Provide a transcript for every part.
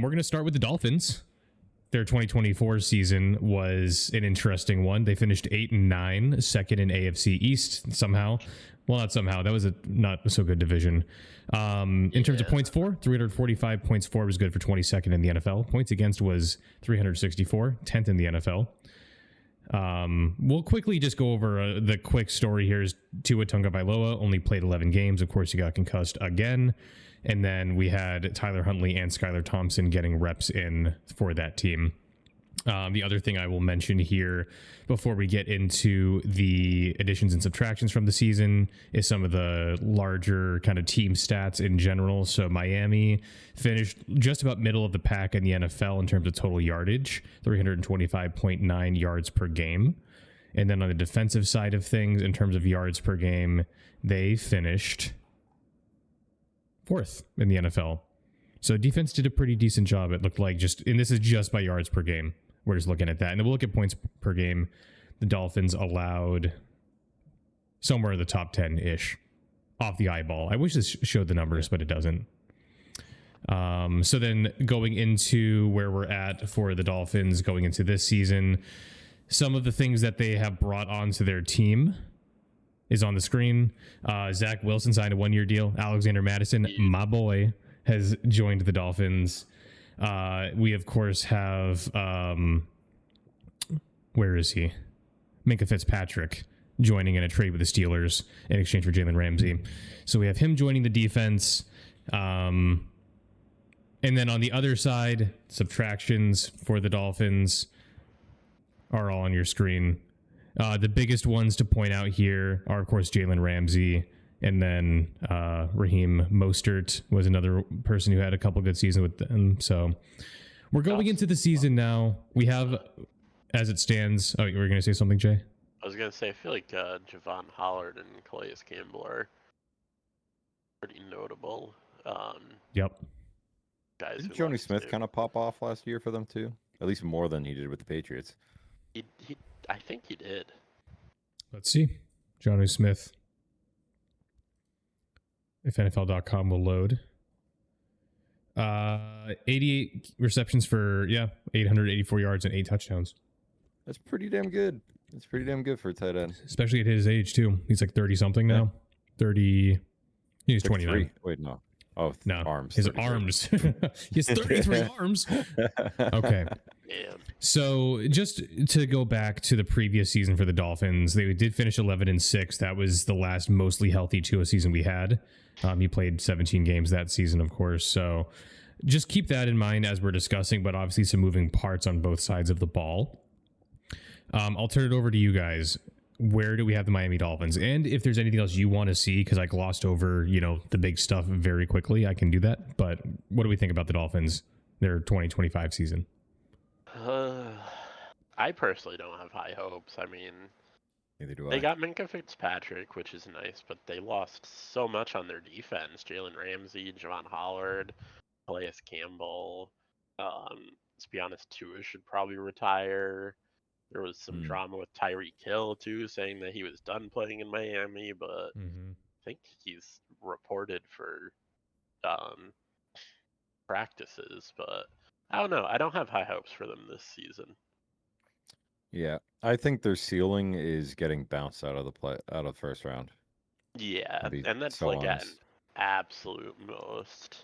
We're going to start with the Dolphins. Their 2024 season was an interesting one. They finished 8-9, second in AFC East somehow. Well, not somehow. That was a not so good division. In terms of points for, 345 points for was good for 22nd in the NFL. Points against was 364, 10th in the NFL. We'll quickly just go over the quick story here. Is Tua Tagovailoa only played 11 games. Of course, he got concussed again. And then we had Tyler Huntley and Skylar Thompson getting reps in for that team. The other thing I will mention here before we get into the additions and subtractions from the season is some of the larger kind of team stats in general. So Miami finished just about middle of the pack in the NFL in terms of total yardage, 325.9 yards per game. And then on the defensive side of things, in terms of yards per game, they finished fourth in the NFL. So defense did a pretty decent job. It looked like and this is just by yards per game. We're just looking at that. And then we'll look at points per game. The Dolphins allowed somewhere in the top 10-ish off the eyeball. I wish this showed the numbers, but it doesn't. So then going into where we're at for the Dolphins going into this season, some of the things that they have brought onto their team is on the screen. Zach Wilson signed a 1-year deal. Alexander Mattison, my boy, has joined the Dolphins. We, of course, have... where is he? Minkah Fitzpatrick joining in a trade with the Steelers in exchange for Jalen Ramsey. So we have him joining the defense. And then on the other side, subtractions for the Dolphins are all on your screen. The biggest ones to point out here are, of course, Jalen Ramsey, and then Raheem Mostert was another person who had a couple good seasons with them. So we're going into the season now. We have, as it stands... Oh, you were going to say something, Jay? I was going to say, I feel like Javon Hollard and Calais Campbell are pretty notable. Yep. Guys. Didn't Johnny Smith kind of pop off last year for them, too? At least more than he did with the Patriots. I think he did. Let's see. Johnny Smith. If NFL.com will load. 88 receptions for, 884 yards and 8 touchdowns. That's pretty damn good. That's pretty damn good for a tight end. Especially at his age, too. He's like 30-something now. 30... He's 29. Wait, no. Oh, no. Arms. His arms. He has 33 arms. Okay. Man. So just to go back to the previous season for the Dolphins, they did finish 11-6. That was the last mostly healthy Tua season we had. He played 17 games that season, of course. So just keep that in mind as we're discussing, but obviously some moving parts on both sides of the ball. I'll turn it over to you guys. Where do we have the Miami Dolphins? And if there's anything else you want to see, because I glossed over, the big stuff very quickly, I can do that. But what do we think about the Dolphins, their 2025 season? I personally don't have high hopes. I mean, neither do I. They got Minkah Fitzpatrick, which is nice, but they lost so much on their defense. Jalen Ramsey, Javon Hollard, Calais Campbell. To be honest, Tua should probably retire. There was some drama with Tyreek Hill, too, saying that he was done playing in Miami, but I think he's reported for practices, but I don't know. I don't have high hopes for them this season. Yeah, I think their ceiling is getting bounced out of the first round. Yeah, and that's so like at honest. an absolute most.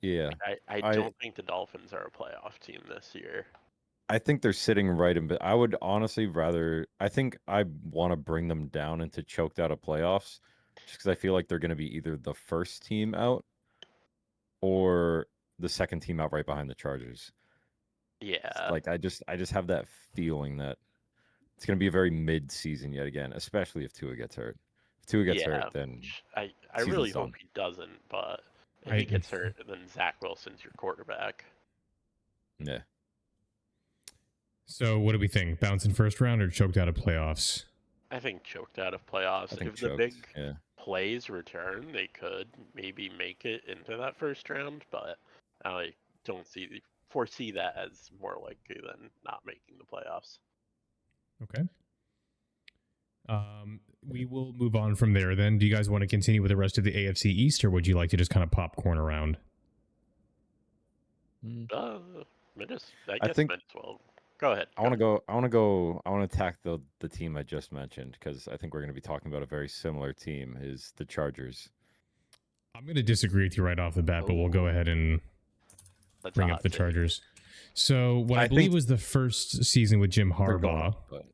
Yeah. Like, I don't think the Dolphins are a playoff team this year. I think they're sitting right in, but I would honestly rather. I think I want to bring them down into choked out of playoffs, just because I feel like they're going to be either the first team out or the second team out right behind the Chargers. Yeah, Like I just have that feeling that it's going to be a very mid-season yet again, especially if Tua gets hurt. If Tua gets hurt, then I really hope he doesn't. But if he gets hurt, then Zach Wilson's your quarterback. Yeah. So what do we think? Bouncing first round or choked out of playoffs? I think choked out of playoffs. If choked, the big plays return, they could maybe make it into that first round, but I don't foresee that as more likely than not making the playoffs. Okay. We will move on from there then. Do you guys want to continue with the rest of the AFC East, or would you like to just kind of popcorn around? I I guess think might as well. Go ahead. I want to go. I want to go. I want to attack the team I just mentioned because I think we're going to be talking about a very similar team. Is the Chargers? I'm going to disagree with you right off the bat, but we'll go Oh, ahead and that's a bring up hot the take. Chargers. So, what I, I believe think was the first season with Jim they're going Harbaugh, up, but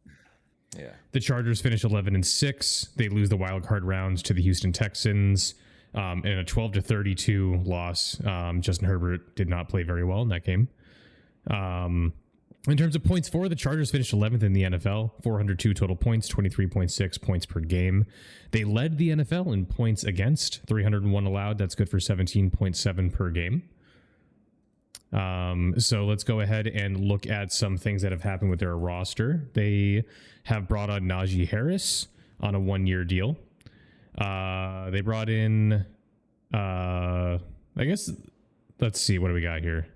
yeah, the Chargers finished 11-6. They lose the wild card rounds to the Houston Texans in a 12-32 loss. Justin Herbert did not play very well in that game. In terms of points for, the Chargers finished 11th in the NFL, 402 total points, 23.6 points per game. They led the NFL in points against, 301 allowed. That's good for 17.7 per game. So let's go ahead and look at some things that have happened with their roster. They have brought on Najee Harris on a 1-year deal. They brought in, I guess, let's see, what do we got here?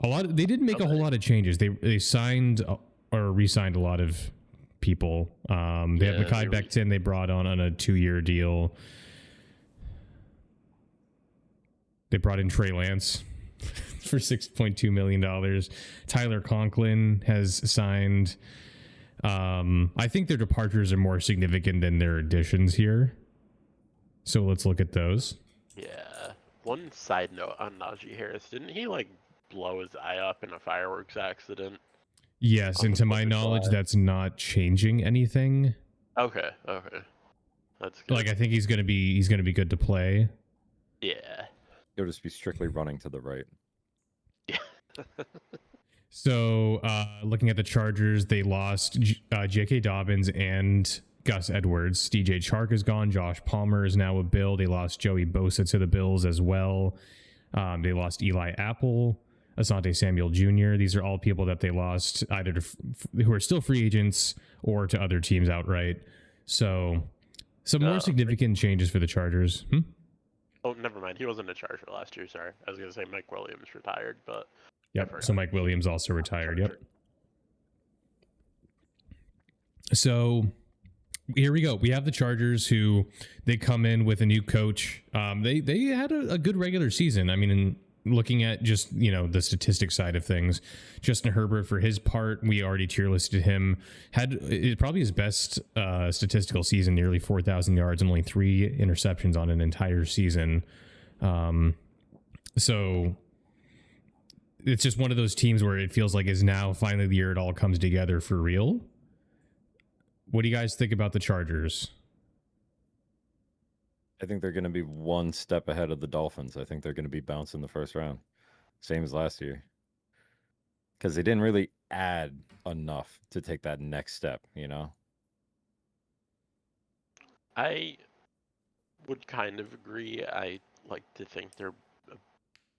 They didn't make a whole lot of changes. They signed or re-signed a lot of people. They have Mekhi Becton. They brought on a 2-year deal. They brought in Trey Lance for $6.2 million. Tyler Conklin has signed. I think their departures are more significant than their additions here. So let's look at those. Yeah. One side note on Najee Harris, didn't he blow his eye up in a fireworks accident? Yes, and to my knowledge, that's not changing anything. Okay. That's good. I think he's gonna be good to play. Yeah. he'll just be strictly running to the right. Yeah. So, looking at the Chargers, they lost J.K. Dobbins and Gus Edwards. DJ Chark is gone. Josh Palmer is now a Bill. They lost Joey Bosa to the Bills as well. They lost Eli Apple, Asante Samuel Jr. These are all people that they lost either who are still free agents or to other teams outright. So, some more significant changes for the Chargers. Oh, never mind. He wasn't a Charger last year. Sorry, I was gonna say Mike Williams retired, but yep. So Mike Williams also retired. Yep. So here we go. We have the Chargers who they come in with a new coach. They had a good regular season. I mean, looking at just, the statistic side of things, Justin Herbert, for his part, we already tier listed him, had probably his best statistical season, nearly 4,000 yards and only 3 interceptions on an entire season. So it's just one of those teams where it feels like is now finally the year it all comes together for real. What do you guys think about the Chargers? I think they're going to be one step ahead of the Dolphins. I think they're going to be bounced in the first round, same as last year, because they didn't really add enough to take that next step. I would kind of agree. I like to think they're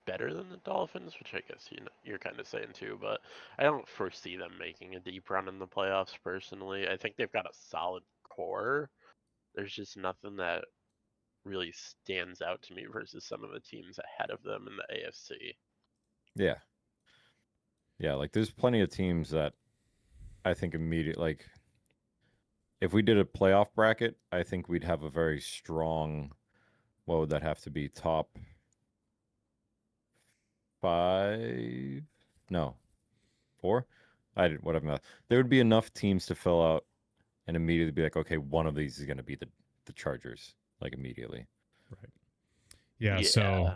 better than the Dolphins, which I guess you're kind of saying too, but I don't foresee them making a deep run in the playoffs personally. I think they've got a solid core. There's just nothing that really stands out to me versus some of the teams ahead of them in the AFC. Yeah. There's plenty of teams that I think immediately, if we did a playoff bracket, I think we'd have a very strong, what would that have to be, top 5? No, 4? Whatever. There would be enough teams to fill out and immediately be like, okay, one of these is going to be the Chargers, immediately. Right. Yeah, so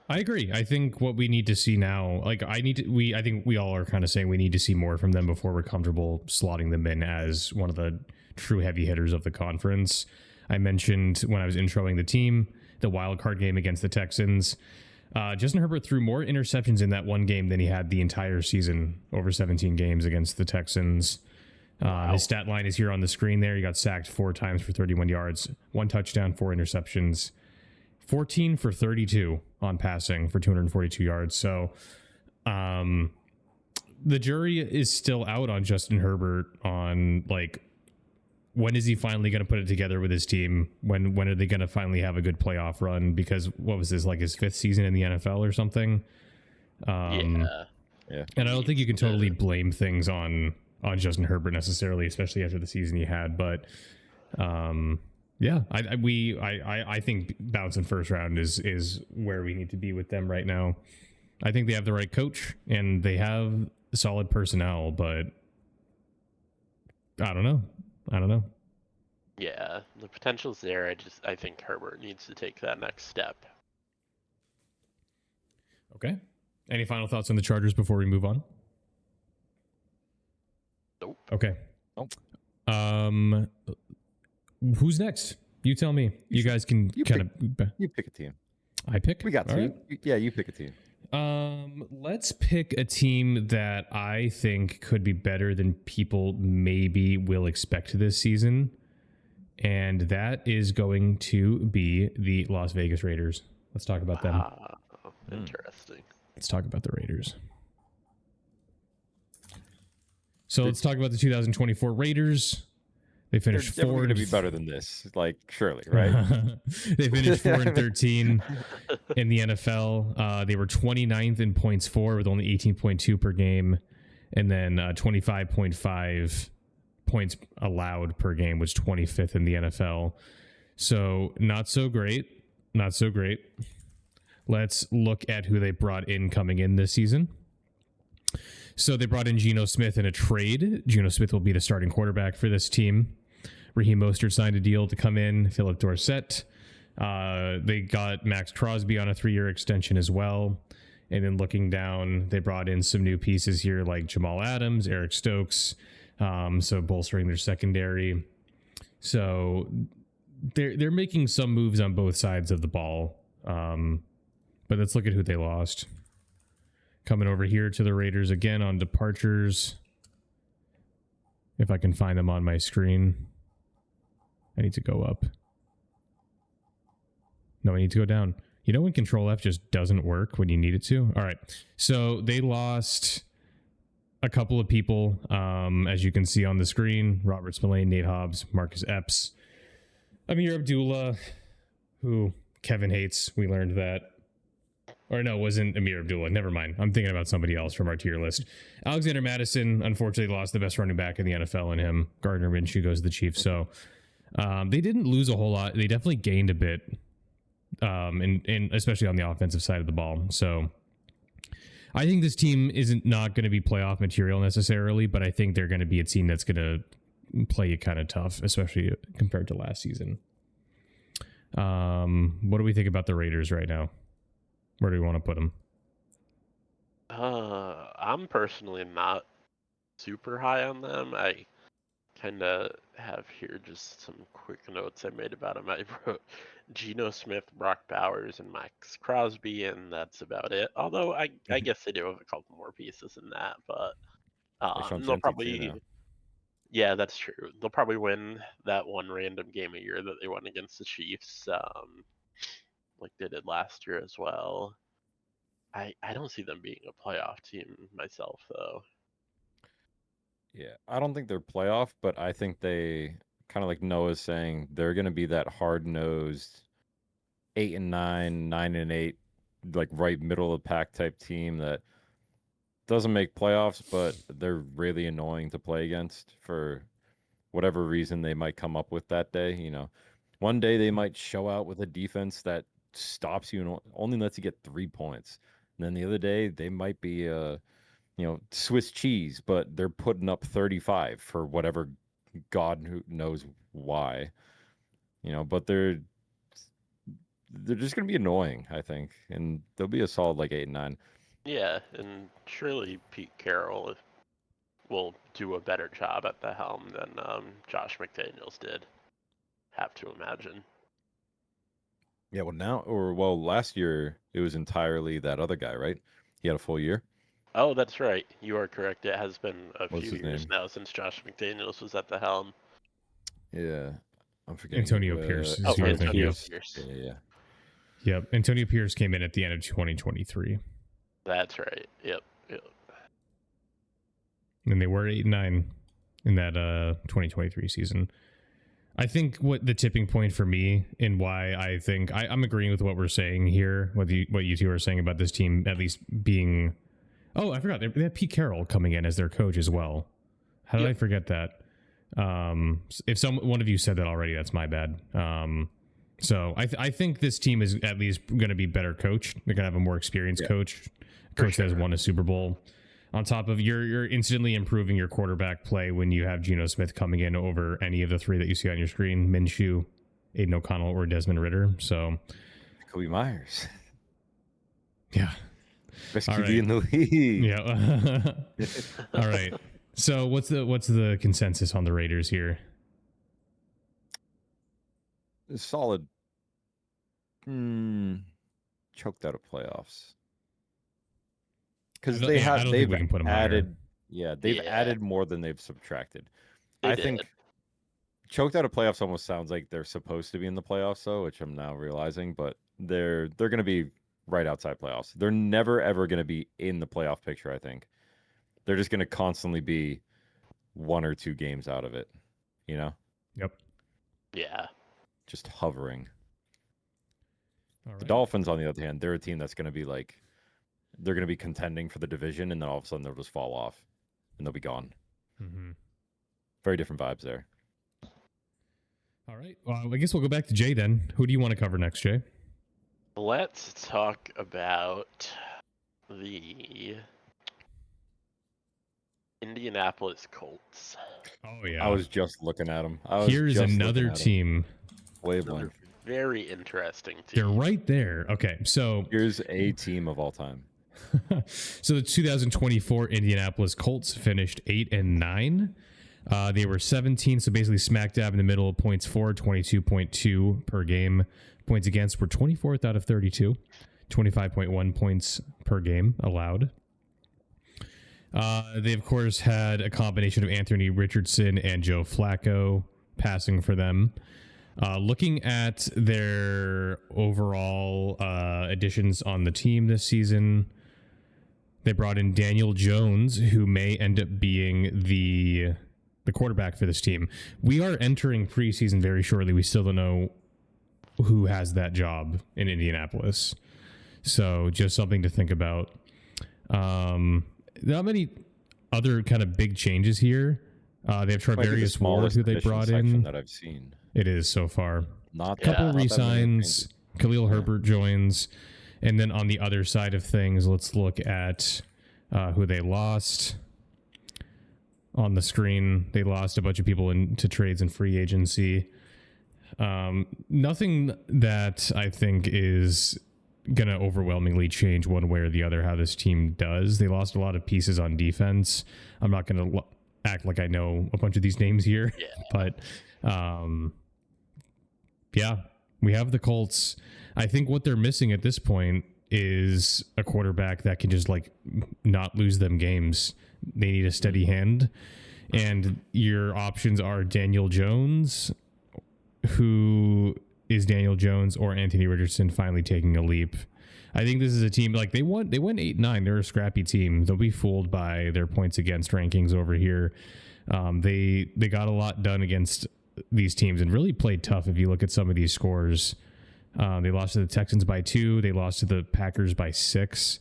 I agree. I think what we need to see now, I think we all are kind of saying we need to see more from them before we're comfortable slotting them in as one of the true heavy hitters of the conference. I mentioned when I was introing the team, the wild card game against the Texans. Justin Herbert threw more interceptions in that one game than he had the entire season, over 17 games against the Texans. Wow. His stat line is here on the screen there. He got sacked 4 times for 31 yards, 1 touchdown, 4 interceptions, 14 for 32 on passing for 242 yards. So the jury is still out on Justin Herbert on when is he finally going to put it together with his team? When are they going to finally have a good playoff run? Because what was this, his 5th season in the NFL or something? Yeah. And I don't think you can totally blame things on Justin Herbert necessarily, especially after the season he had. But I think bouncing first round is where we need to be with them right now. I think they have the right coach and they have solid personnel, but I don't know. Yeah, the potential's there. I think Herbert needs to take that next step. Okay. Any final thoughts on the Chargers before we move on? Nope. Okay. Nope. Who's next? You tell me. You guys can you kind of. You pick a team. I pick. We got All two. right. Yeah, you pick a team. Let's pick a team that I think could be better than people maybe will expect this season, and that is going to be the Las Vegas Raiders. Let's talk about them. Interesting. Let's talk about the Raiders. So let's talk about the 2024 Raiders. They finished They're 4 going to be better than this, like surely, right? They finished 4-13 in the NFL. They were 29th in points for with only 18.2 per game, and then 25.5 points allowed per game, was 25th in the NFL. So not so great. Not so great. Let's look at who they brought in coming in this season. So they brought in Geno Smith in a trade. Geno Smith will be the starting quarterback for this team. Raheem Mostert signed a deal to come in. Philip Dorsett. They got Max Crosby on a 3-year extension as well. And then looking down, they brought in some new pieces here like Jamal Adams, Eric Stokes. So bolstering their secondary. So they're making some moves on both sides of the ball. But let's look at who they lost. Coming over here to the Raiders again on departures. If I can find them on my screen. I need to go up. No, I need to go down. You know when Control F just doesn't work when you need it to? All right. So they lost a couple of people, as you can see on the screen. Robert Spillane, Nate Hobbs, Marcus Epps. Amir Abdullah, who Kevin hates. We learned that. Or no, it wasn't Amir Abdullah. Never mind. I'm thinking about somebody else from our tier list. Alexander Madison, unfortunately, lost the best running back in the NFL in him. Gardner Minshew goes to the Chiefs. So they didn't lose a whole lot. They definitely gained a bit, and especially on the offensive side of the ball. So I think this team isn't not going to be playoff material necessarily, but I think they're going to be a team that's going to play you kind of tough, especially compared to last season. What do we think about the Raiders right now? Where do we want to put them? I'm personally not super high on them. I kind of have here just some quick notes I made about them. I wrote Geno Smith, Brock Bowers, and Max Crosby, and that's about it. Although I guess they do have a couple more pieces in that, but they'll probably... Yeah, that's true. They'll probably win that one random game a year that they won against the Chiefs, like they did last year as well. I don't see them being a playoff team myself, though. Yeah, I don't think they're playoff, but I think they, kind of like Noah's saying, they're going to be that hard-nosed 8-9, 9-8, like right middle of the pack type team that doesn't make playoffs, but they're really annoying to play against for whatever reason they might come up with that day. You know, one day they might show out with a defense that stops you and only lets you get 3 points. And then the other day they might be Swiss cheese, but they're putting up 35 for whatever God who knows why. But they're just going to be annoying, I think, and they'll be a solid like 8-9. Yeah, and surely Pete Carroll will do a better job at the helm than Josh McDaniels did. Have to imagine. Yeah, last year it was entirely that other guy, right? He had a full year. Oh, that's right. You are correct. It has been What's few his years name? now since Josh McDaniels was at the helm. Yeah, I'm forgetting. Antonio Pierce. Oh, who I think Antonio is. Pierce. Yeah. Yep. Antonio Pierce came in at the end of 2023. That's right. Yep. And they were 8-9 in that 2023 season. I think what the tipping point for me and why I think I'm agreeing with what we're saying here, what you two are saying about this team at least being... Oh, I forgot. They had Pete Carroll coming in as their coach as well. How did I forget that? If one of you said that already, that's my bad. So I think this team is at least going to be better coached. They're going to have a more experienced coach. coach that has sure. won a Super Bowl. On top of you're instantly improving your quarterback play when you have Geno Smith coming in over any of the three that you see on your screen: Minshew, Aiden O'Connell, or Desmond Ritter. So, Kobe Myers, yeah, best All QB right. in the league. yeah. All right. So what's the consensus on the Raiders here? Solid. Choked out of playoffs because I don't think they've we can put them added. Yeah, they've Yeah. added more than they've subtracted. They I did. think choked out of playoffs almost sounds like they're supposed to be in the playoffs, though, which I'm now realizing. But they're going to be right outside playoffs. They're never ever going to be in the playoff picture. I think they're just going to constantly be 1 or 2 games out of it. You know, Yep. Yeah. just hovering. All right. The Dolphins, on the other hand, they're a team that's going to be like, they're going to be contending for the division, and then all of a sudden they'll just fall off, and they'll be gone. Mm-hmm. Very different vibes there. All right. Well, I guess we'll go back to Jay then. Who do you want to cover next, Jay? Let's talk about the Indianapolis Colts. Oh yeah. I was just looking at them. Here's another team. Wavelength. Another very interesting team. They're right there. Okay, so Here's a team of all time. so the 2024 Indianapolis Colts finished 8-9. They were 17, so basically smack dab in the middle of points for, 22.2 per game. Points against were 24th out of 32, 25.1 points per game allowed. They, of course, had a combination of Anthony Richardson and Joe Flacco passing for them. Looking at their overall additions on the team this season, they brought in Daniel Jones, who may end up being the quarterback for this team. We are entering preseason very shortly. We still don't know who has that job in Indianapolis. So just something to think about. Not many other kind of big changes here. They have Travarius Ward, who they brought in. That I've seen. It is so far. Not A couple not that many resigns. changes. Khalil Herbert joins. And then on the other side of things, let's look at who they lost. On the screen, they lost a bunch of people into trades and free agency. Nothing that I think is going to overwhelmingly change one way or the other how this team does. They lost a lot of pieces on defense. I'm not going to act like I know a bunch of these names here, Yeah. but yeah, we have the Colts. I think what they're missing at this point is a quarterback that can just like not lose them games. They need a steady hand, and your options are Daniel Jones, who is Daniel Jones, or Anthony Richardson finally taking a leap. I think this is a team like they went 8-9. They're a scrappy team. They'll be fooled by their points against rankings over here. They got a lot done against these teams and really played tough. If you look at some of these scores, they lost to the Texans by 2. They lost to the Packers by 6.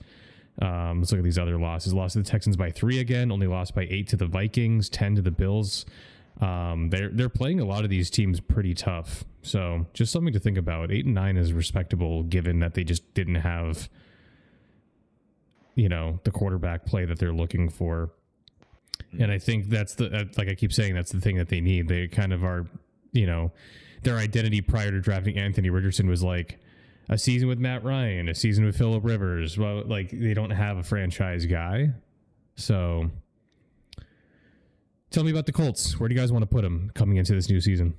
Let's look at these other losses. Lost to the Texans by 3 again. Only lost by 8 to the Vikings, 10 to the Bills. They're playing a lot of these teams pretty tough. So just something to think about. 8-9 is respectable given that they just didn't have, the quarterback play that they're looking for. And I think that's like I keep saying, that's the thing that they need. They kind of are, their identity prior to drafting Anthony Richardson was like a season with Matt Ryan, a season with Phillip Rivers. Well, like they don't have a franchise guy. So tell me about the Colts. Where do you guys want to put them coming into this new season?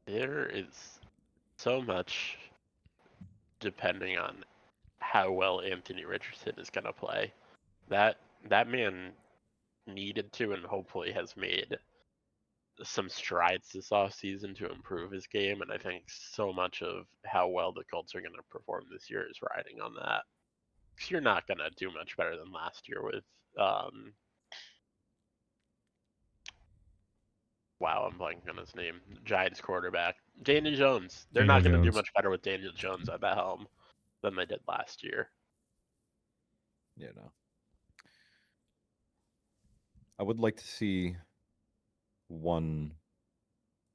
There is so much depending on how well Anthony Richardson is going to play. That man needed to and hopefully has made some strides this offseason to improve his game, and I think so much of how well the Colts are going to perform this year is riding on that. Because you're not going to do much better than last year with wow, I'm blanking on his name. Giants quarterback. Daniel Jones. They're not going to do much better with Daniel Jones at the helm than they did last year. Yeah, no. I would like to see one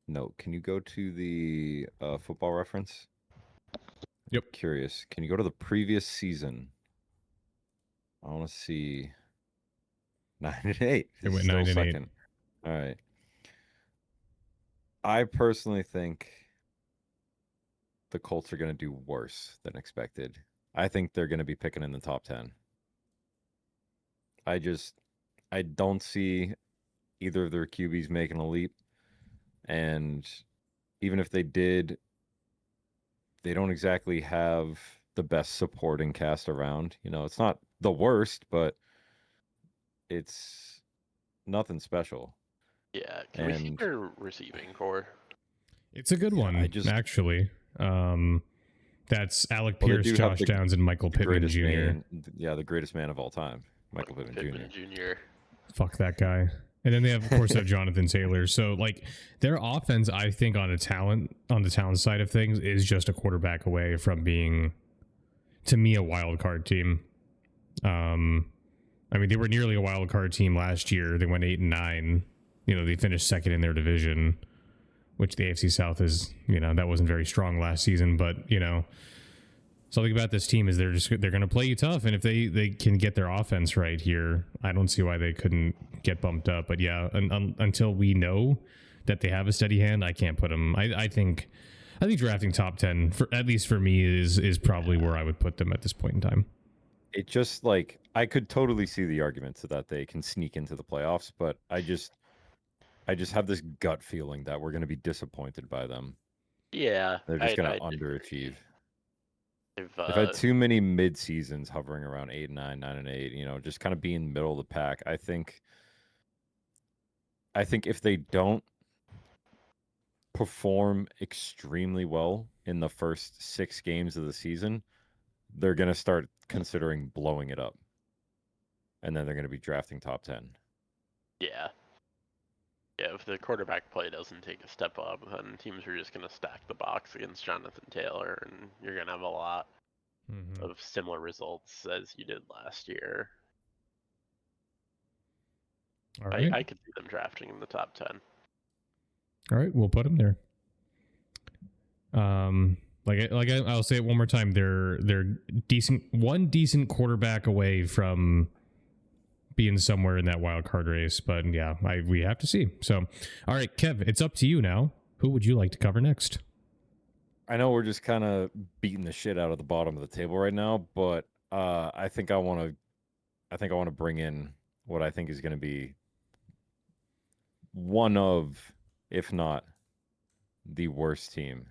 note. Can you go to the Football Reference? Yep. Curious. Can you go to the previous season I want to see 9-8. They went Still 9-8. second. All right. I personally think the Colts are going to do worse than expected. I think they're going to be picking in the top 10. I don't see either of their QBs making a leap. And even if they did, they don't exactly have the best supporting cast around. You know, it's not the worst, but it's nothing special. Yeah, can we see And their receiving core? It's a good one, actually. That's Alec Well, they Pierce, do have Josh Downs, and Michael the Pittman greatest Jr. man, the greatest man of all time, Michael Pittman Jr. Fuck that guy. And then they have, of course, have Jonathan Taylor. So, like, their offense, I think, on the talent side of things, is just a quarterback away from being, to me, a wild card team. I mean, they were nearly a wild card team last year. They went 8-9. You know, they finished second in their division, which the AFC South is, you know, that wasn't very strong last season. But, you know, something about this team is they're going to play you tough. And if they can get their offense right here, I don't see why they couldn't get bumped up. But yeah, until we know that they have a steady hand, I can't put them. I think drafting top 10, at least for me, is probably where I would put them at this point in time. It just, like, I could totally see the argument to that they can sneak into the playoffs, but I just have this gut feeling that we're going to be disappointed by them. Yeah. They're just going to underachieve. They've had too many mid seasons hovering around 8-9, 9-8, you know, just kind of being middle of the pack. I think if they don't perform extremely well in the first 6 games of the season, they're going to start considering blowing it up. And then they're going to be drafting top 10. Yeah. Yeah, if the quarterback play doesn't take a step up, then teams are just going to stack the box against Jonathan Taylor, and you're going to have a lot of similar results as you did last year. All right. I could see them drafting in the top 10. All right, we'll put them there. I'll say it one more time. They're one decent quarterback away from being somewhere in that wild card race, but yeah, we have to see. So, all right, Kev, it's up to you now. Who would you like to cover next? I know we're just kind of beating the shit out of the bottom of the table right now, but I think I want to bring in what I think is going to be one of, if not the worst team.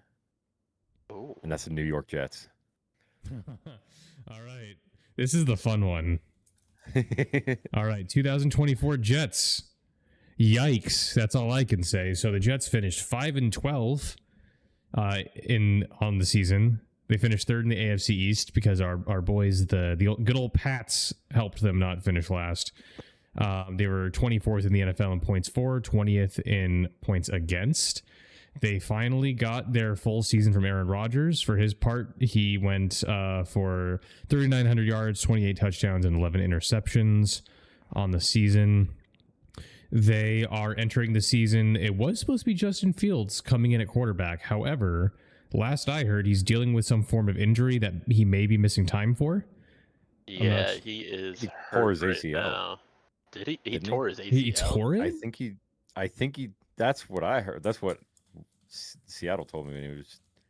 Ooh. And that's the New York Jets. All right. This is the fun one. All right, 2024 Jets. Yikes, that's all I can say. So the Jets finished 5-12 on the season. They finished third in the AFC East because our boys, the good old Pats, helped them not finish last. They were 24th in the NFL in points for, 20th in points against. They finally got their full season from Aaron Rodgers. For his part, he went for 3,900 yards, 28 touchdowns, and 11 interceptions on the season. They are entering the season. It was supposed to be Justin Fields coming in at quarterback. However, last I heard, he's dealing with some form of injury that he may be missing time for. Yeah, he is hurt right now. Did he? He tore his ACL. He tore it? I think he. That's what I heard. That's what Seattle told me when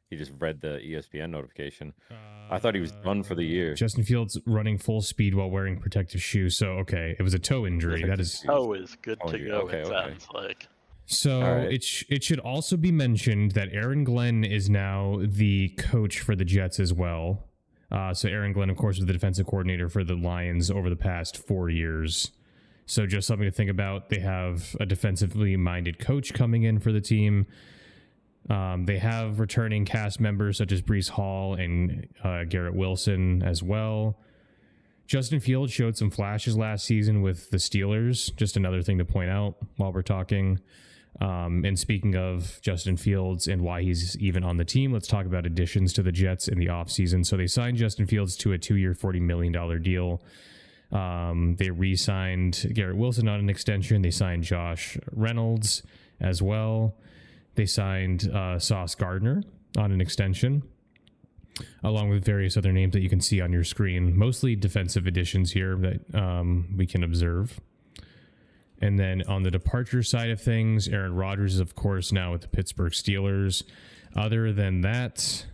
he just read the ESPN notification. I thought he was done for the year. Justin Fields running full speed while wearing protective shoes. So, okay, it was a toe injury. That is toe is good to go. Okay, it sounds like. So it should also be mentioned that Aaron Glenn is now the coach for the Jets as well. So Aaron Glenn, of course, was the defensive coordinator for the Lions over the past 4 years. So just something to think about. They have a defensively minded coach coming in for the team. They have returning cast members such as Breece Hall and Garrett Wilson as well. Justin Fields showed some flashes last season with the Steelers. Just another thing to point out while we're talking. And speaking of Justin Fields and why he's even on the team, let's talk about additions to the Jets in the offseason. So they signed Justin Fields to a 2-year, $40 million deal. They re-signed Garrett Wilson on an extension. They signed Josh Reynolds as well. They signed Sauce Gardner on an extension. along with various other names that you can see on your screen. Mostly defensive additions here that we can observe. And then on the departure side of things, Aaron Rodgers is, of course, now with the Pittsburgh Steelers. Other than that,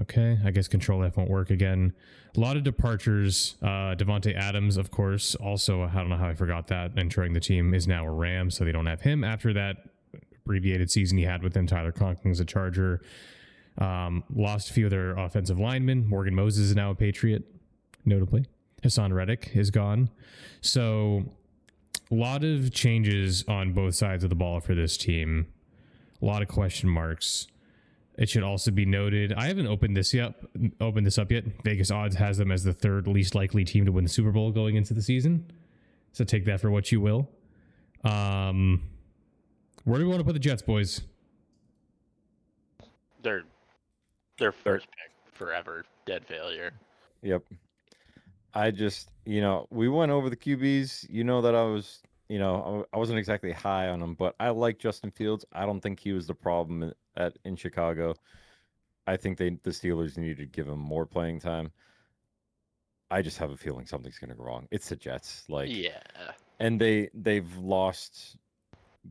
okay, I guess Control F won't work again. A lot of departures. Devontae Adams, of course, also, I don't know how I forgot that, entering the team, is now a Ram, so they don't have him after that abbreviated season he had with them. Tyler Conking's a Charger. Lost a few of their offensive linemen. Morgan Moses is now a Patriot, notably. Hassan Reddick is gone. So a lot of changes on both sides of the ball for this team. A lot of question marks. It should also be noted, I haven't opened this up yet. Vegas Odds has them as the third least likely team to win the Super Bowl going into the season. So take that for what you will. Where do we want to put the Jets, boys? Their first pick forever, dead failure. Yep. I just, we went over the QBs. You know that I was, I wasn't exactly high on him, but I like Justin Fields. I don't think he was the problem in Chicago. I think the Steelers needed to give him more playing time. I just have a feeling something's going to go wrong. It's the Jets, Yeah. and they've lost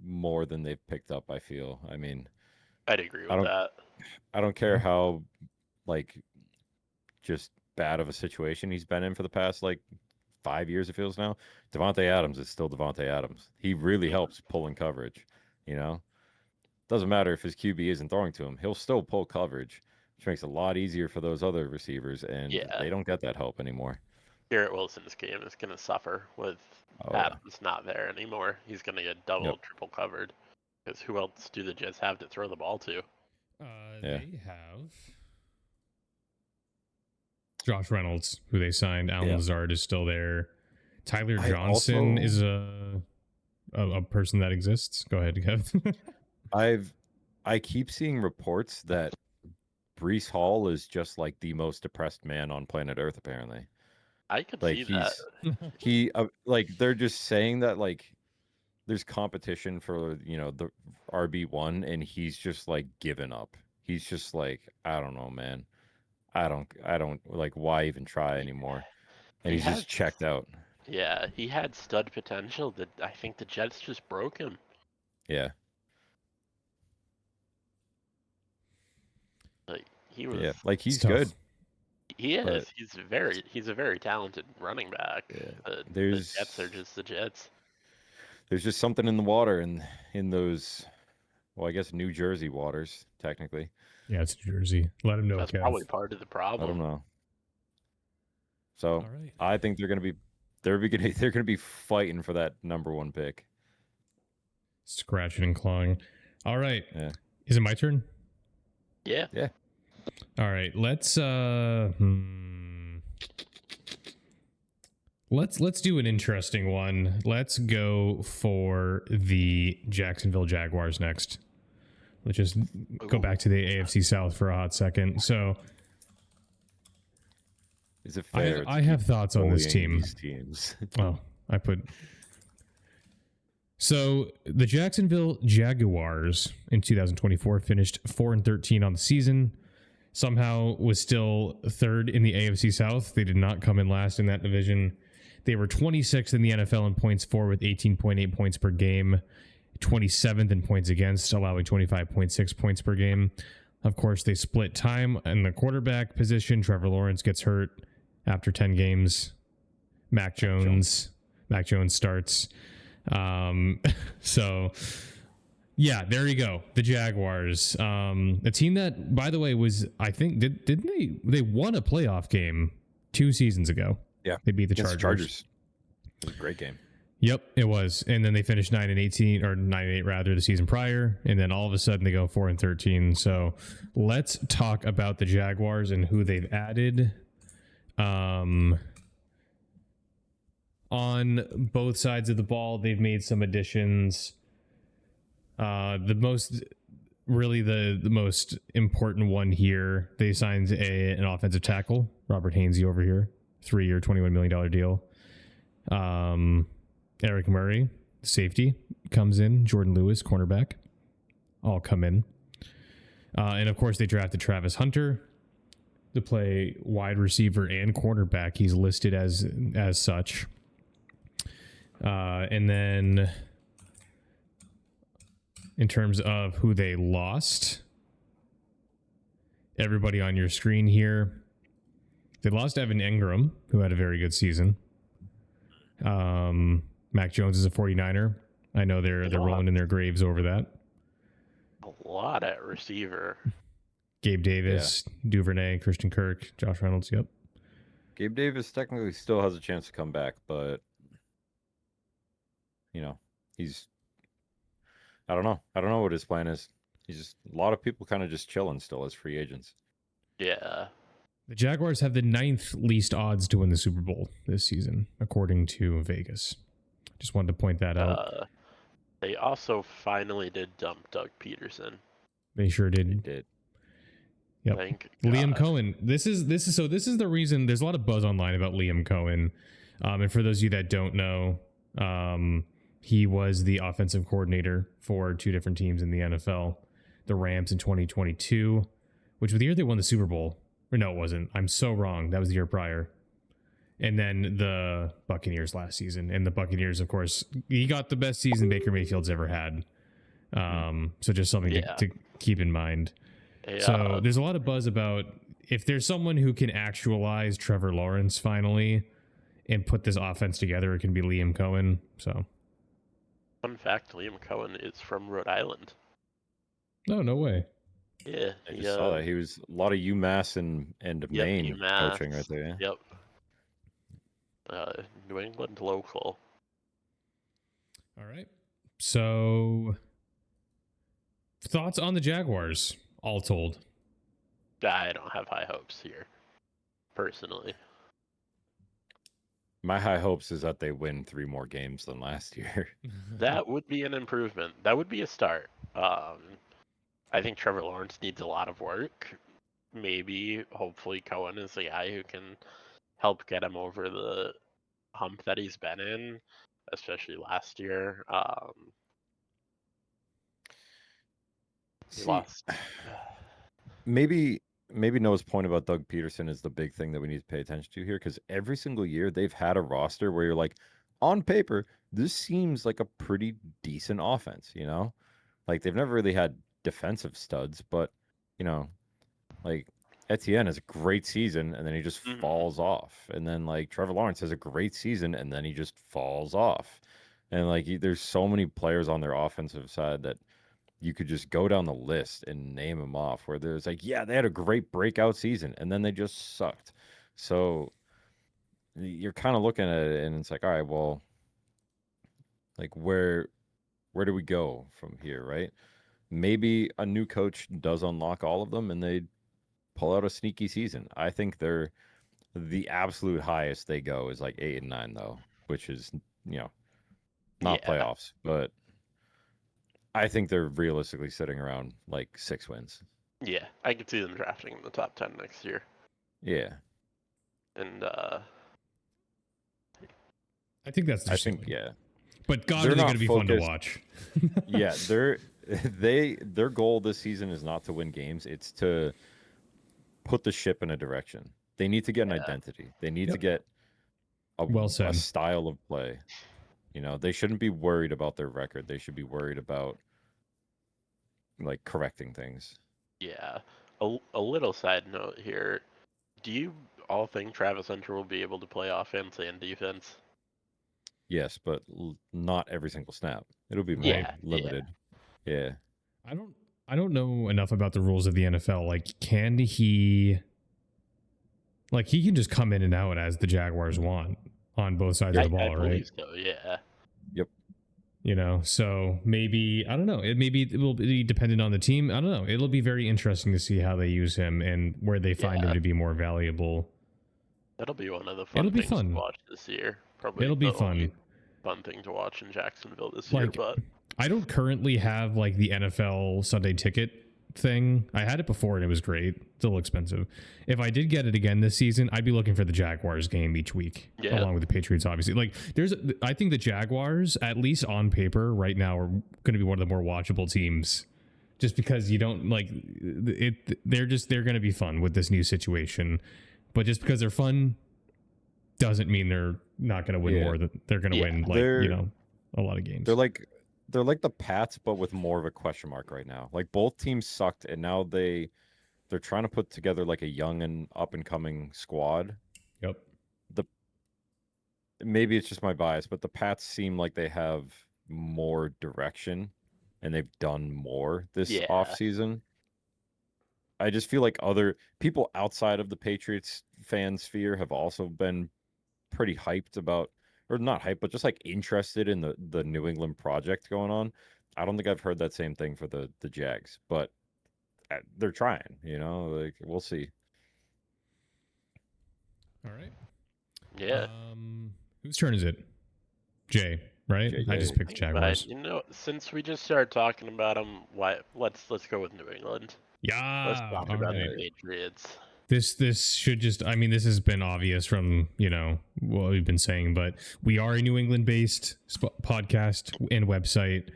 more than they've picked up. I feel. I mean, I'd agree with that. I don't care how, just bad of a situation he's been in for the past 5 years, it feels now. Devontae Adams is still Devontae Adams. He really helps pulling coverage. Doesn't matter if his QB isn't throwing to him, he'll still pull coverage, which makes it a lot easier for those other receivers, and they don't get that help anymore. Garrett Wilson's game is going to suffer with Adams not there anymore. He's going to get double, triple covered, because who else do the Jets have to throw the ball to? They have Josh Reynolds, who they signed. Alan Lazard is still there. Tyler Johnson is a person that exists. Go ahead, Kev. I keep seeing reports that Breece Hall is just the most depressed man on planet Earth. Apparently, I could see that. They're just saying that there's competition for the RB1, and he's just given up. He's just I don't know, man. I don't why even try anymore? And he's just checked out. Yeah, he had stud potential that I think the Jets just broke him. Yeah. He was. Yeah, he's good. He is. He's a very talented running back. Yeah. The Jets are just the Jets. There's just something in the water in those, well, I guess New Jersey waters, technically. Yeah, it's New Jersey. Let him know. That's probably part of the problem. I don't know. So I think they're gonna be fighting for that number one pick. Scratching and clawing. All right. Yeah. Is it my turn? Yeah. Yeah. All right. Let's do an interesting one. Let's go for the Jacksonville Jaguars next. Let's just go back to the AFC South for a hot second. So, is it fair? I have thoughts on this team. These teams. So the Jacksonville Jaguars in 2024 finished 4-13 on the season. Somehow was still third in the AFC South. They did not come in last in that division. They were 26th in the NFL in points for with 18.8 points per game. 27th in points against, allowing 25.6 points per game. Of course, they split time in the quarterback position. Trevor Lawrence gets hurt after 10 games. Mac Jones starts. So, yeah, there you go. The Jaguars. A team that, by the way, was, I think, didn't they won a playoff game 2 seasons ago. Yeah. They beat the Chargers. It was a great game. Yep, it was. And then they finished 9-18 or 9-8 rather the season prior. And then all of a sudden they go 4-13. So let's talk about the Jaguars and who they've added. On both sides of the ball, they've made some additions. The most important one here, they signed an offensive tackle, Robert Hainsey over here, 3-year, $21 million deal. Eric Murray, safety, comes in. Jordan Lewis, cornerback, all come in. And of course, they drafted Travis Hunter to play wide receiver and cornerback. He's listed as such. And then in terms of who they lost, everybody on your screen here, they lost Evan Engram, who had a very good season. Mac Jones is a 49er. I know they're rolling in their graves over that. A lot at receiver. Gabe Davis, Duvernay, Christian Kirk, Josh Reynolds. Yep. Gabe Davis technically still has a chance to come back, but he's. I don't know. I don't know what his plan is. He's just a lot of people kind of just chilling still as free agents. Yeah. The Jaguars have the 9th least odds to win the Super Bowl this season, according to Vegas. Just wanted to point that out. They also finally did dump Doug Peterson. They sure did. They did. Yep. Thank Liam God. Cohen. This is the reason. There's a lot of buzz online about Liam Cohen. And for those of you that don't know, he was the offensive coordinator for 2 different teams in the NFL. The Rams in 2022, which was the year they won the Super Bowl. Or no, it wasn't. I'm so wrong. That was the year prior. And then the Buccaneers last season. And the Buccaneers, of course, he got the best season Baker Mayfield's ever had. So just something to keep in mind. Yeah. So there's a lot of buzz about if there's someone who can actualize Trevor Lawrence finally and put this offense together, it can be Liam Cohen. So, Fun fact, Liam Cohen is from Rhode Island. no way. Yeah. I just saw that. He was a lot of UMass and Maine UMass. coaching right there. Yep. New England local. All right. So, thoughts on the Jaguars, all told? I don't have high hopes here, personally. My high hopes is that they win 3 more games than last year. That would be an improvement. That would be a start. I think Trevor Lawrence needs a lot of work. Maybe, hopefully, Cohen is the guy who can help get him over the hump that he's been in, especially last year. He lost. Maybe Noah's point about Doug Peterson is the big thing that we need to pay attention to here, because every single year they've had a roster where you're like, on paper, this seems like a pretty decent offense, Like they've never really had defensive studs, but like Etienne has a great season and then he just falls off. And then like Trevor Lawrence has a great season and then he just falls off. And like there's so many players on their offensive side that you could just go down the list and name them off where there's like, yeah, they had a great breakout season and then they just sucked. So you're kind of looking at it and it's like, all right, well, like where do we go from here, right? Maybe a new coach does unlock all of them and they pull out a sneaky season. I think they're the absolute highest they go is like 8 and 9 though, which is, not playoffs, but I think they're realistically sitting around like 6 wins. Yeah, I could see them drafting in the top 10 next year. Yeah. And I think that's I think, yeah. But God, They're are they going not to be fun to focused- watch? Yeah, their goal this season is not to win games, it's to put the ship in a direction. They need to get an identity. They need to get Well said. a style of play. They shouldn't be worried about their record. They should be worried about like correcting things. yeah, a little side note here. Do you all think Travis Hunter will be able to play offense and defense? Yes, but not every single snap. It'll be more Yeah, limited. Yeah. I don't know enough about the rules of the NFL. Like, can he? Like, he can just come in and out as the Jaguars want on both sides of the ball, I right? believe so, yeah. Yep. So maybe, I don't know. It will be dependent on the team. I don't know. It'll be very interesting to see how they use him and where they find him to be more valuable. That'll be one of the fun things to watch this year. Probably It'll be the fun. only fun thing to watch in Jacksonville this year, but I don't currently have like the NFL Sunday ticket thing. I had it before and it was great. It's a little expensive. If I did get it again this season, I'd be looking for the Jaguars game each week, along with the Patriots, obviously. Like, I think the Jaguars, at least on paper right now, are going to be one of the more watchable teams just because you don't like it. They're going to be fun with this new situation, but just because they're fun doesn't mean they're not going to win more. They're going to win a lot of games. They're like the Pats, but with more of a question mark right now. Like both teams sucked, and now they're trying to put together like a young and up and coming squad. Yep. Maybe it's just my bias, but the Pats seem like they have more direction, and they've done more this offseason. I just feel like other people outside of the Patriots fan sphere have also been pretty hyped about, or not hyped, but just like interested in the New England project going on. I don't think I've heard that same thing for the Jags, but they're trying, like we'll see. All right. Yeah. Whose turn is it? Jay, right? Jay. I just picked Jaguars. But, since we just started talking about them, let's go with New England. Yeah. Let's talk about the Patriots. This should just, I mean, this has been obvious from, what we've been saying, but we are a New England based podcast and website.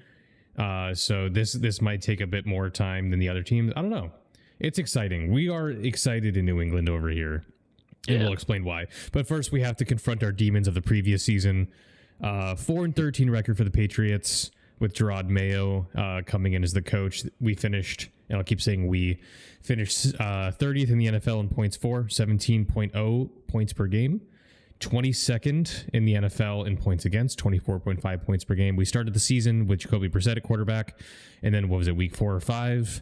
So this might take a bit more time than the other teams. I don't know. It's exciting. We are excited in New England over here. And we'll explain why. But first, we have to confront our demons of the previous season. 4-13 record for the Patriots with Gerard Mayo coming in as the coach. We finished, and I'll keep saying we finished 30th in the NFL in points for, 17.0 points per game. 22nd in the NFL in points against, 24.5 points per game. We started the season with Jacoby Brissett at quarterback. And then, what was it, week 4 or 5?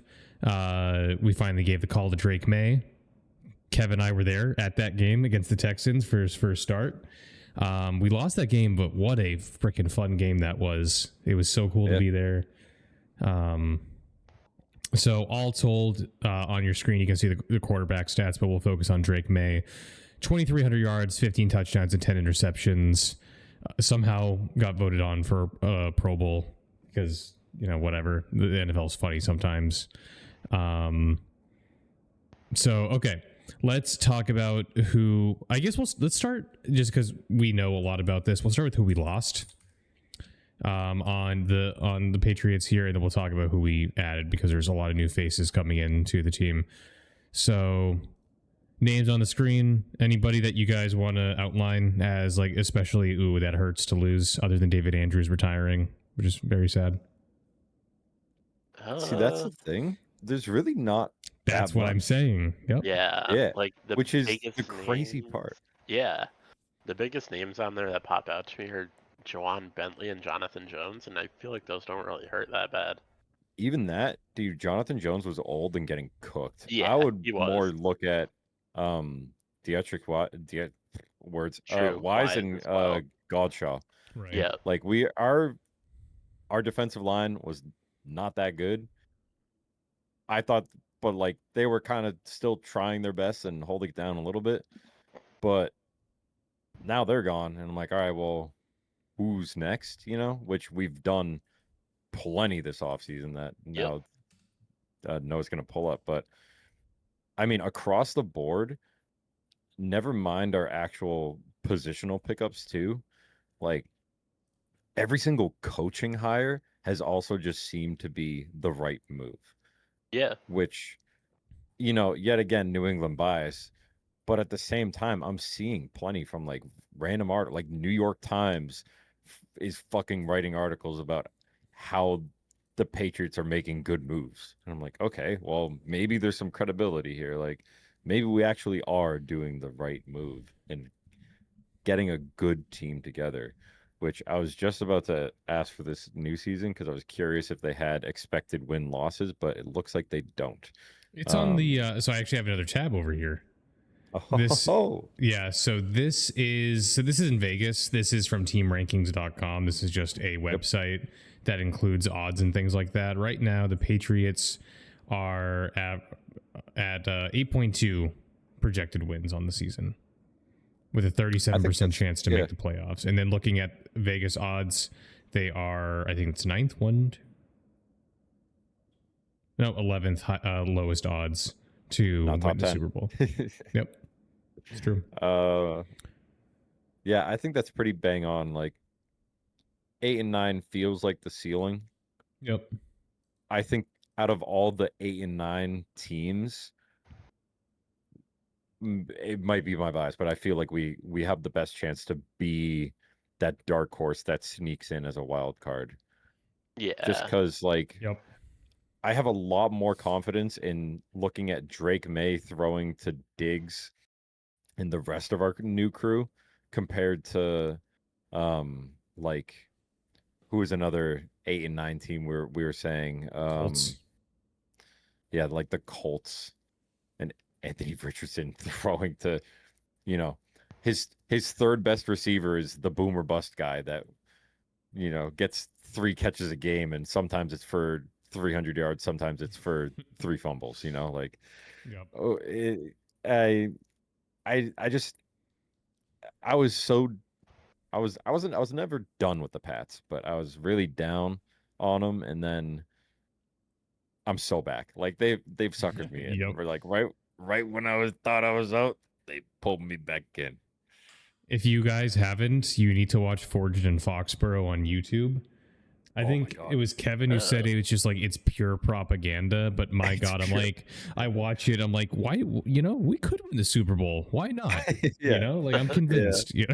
We finally gave the call to Drake May. Kevin and I were there at that game against the Texans for his first start. We lost that game, but what a freaking fun game that was. It was so cool to be there. So all told, on your screen, you can see the quarterback stats, but we'll focus on Drake May. 2,300 yards, 15 touchdowns, and 10 interceptions. Somehow got voted on for Pro Bowl because, whatever. The NFL's funny sometimes. Okay. Let's talk about who. I guess let's start just because we know a lot about this. We'll start with who we lost on the Patriots here, and then we'll talk about who we added because there's a lot of new faces coming into the team. So, names on the screen. Anybody that you guys want to outline as like, especially that hurts to lose, other than David Andrews retiring, which is very sad. See, that's the thing. There's really not. That's what I'm saying. Yep. Yeah. Like which is the crazy part. Yeah. The biggest names on there that pop out to me are Juwan Bentley and Jonathan Jones, and I feel like those don't really hurt that bad. Even that, dude, Jonathan Jones was old and getting cooked. Yeah, I would more look at Dietrich Wise and Godshaw. Right. Yeah. Like our defensive line was not that good. I thought, but like they were kind of still trying their best and holding it down a little bit. But now they're gone, and I'm like, all right, well, who's next? Which we've done plenty this offseason that now Noah's going to pull up. But I mean, across the board, never mind our actual positional pickups too. Like every single coaching hire has also just seemed to be the right move. Yeah. Which, yet again, New England bias. But at the same time, I'm seeing plenty from like random art, like New York Times is fucking writing articles about how the Patriots are making good moves. And I'm like, okay, well, maybe there's some credibility here. Like maybe we actually are doing the right move and getting a good team together, which I was just about to ask for this new season because I was curious if they had expected win-losses, but it looks like they don't. It's on the so I actually have another tab over here. So this is in Vegas. This is from teamrankings.com. This is just a website that includes odds and things like that. Right now the Patriots are at 8.2 projected wins on the season, with a 37% chance to make the playoffs. And then looking at Vegas odds, they are, I think it's 9th, 11th lowest odds to win the Super Bowl. Yep. It's true. Yeah, I think that's pretty bang on. Like 8 and 9 feels like the ceiling. Yep. I think out of all the 8 and 9 teams, it might be my bias, but I feel like we have the best chance to be that dark horse that sneaks in as a wild card. Just Yeah. because, like, Yep. I have a lot more confidence in looking at Drake May throwing to Diggs and the rest of our new crew compared to, like, who is another 8 and 9 team we were saying, Colts. yeah, like the Colts and Anthony Richardson throwing to, you know, his third best receiver is the boomer bust guy that, you know, gets 3 catches a game, and sometimes it's for 300 yards, sometimes it's for 3 fumbles, you know, like, Yep. oh, I just, I was so, I was never done with the Pats, but I was really down on them, and then I'm so back. Like, they've suckered me in. Yep. We're like, right when I thought I was out, they pulled me back in. If you guys haven't, you need to watch Forged in Foxborough on YouTube. I Oh my think God. it was Kevin who said it's just like it's pure propaganda. But my It's God, I'm pure- like, I watch it. I'm like, why? You know, we could win the Super Bowl. Why not? You Yeah. know, like I'm convinced. Yeah.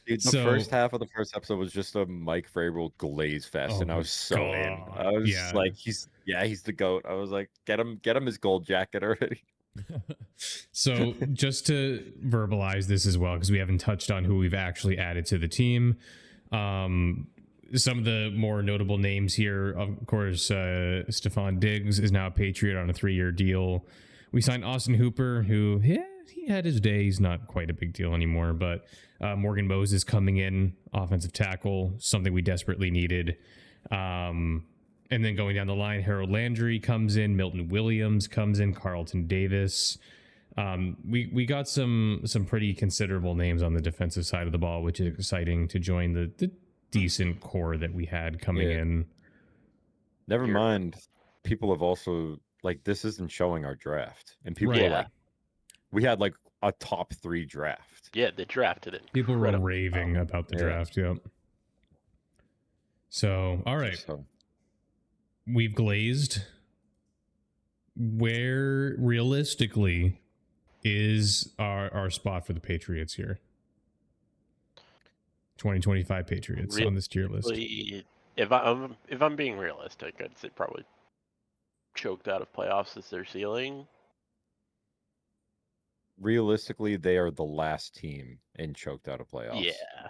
Dude, the first half of the first episode was just a Mike Vrabel glaze fest, Oh and I my was so in. God. I was Yeah. like, he's the GOAT. I was like, get him his gold jacket already. So just to verbalize this as well, because we haven't touched on who we've actually added to the team. Some of the more notable names here, of course, Stephon Diggs is now a Patriot on a 3-year deal. We signed Austin Hooper, who he had his day. He's not quite a big deal anymore, but Morgan Moses coming in, offensive tackle, something we desperately needed. And then going down the line, Harold Landry comes in, Milton Williams comes in, Carlton Davis. We got some pretty considerable names on the defensive side of the ball, which is exciting to join the decent core that we had coming in. Never You're- mind, people have also, like, this isn't showing our draft, and people are Yeah. like, we had like a top 3 draft. Yeah, they drafted it. People were raving about the Yeah. draft. Yep. So, all right, So, we've glazed. Where realistically is our spot for the Patriots here? 2025 Patriots on this tier list. If I'm being realistic, I'd say probably choked out of playoffs is their ceiling. realistically, they are the last team in choked out of playoffs. Yeah.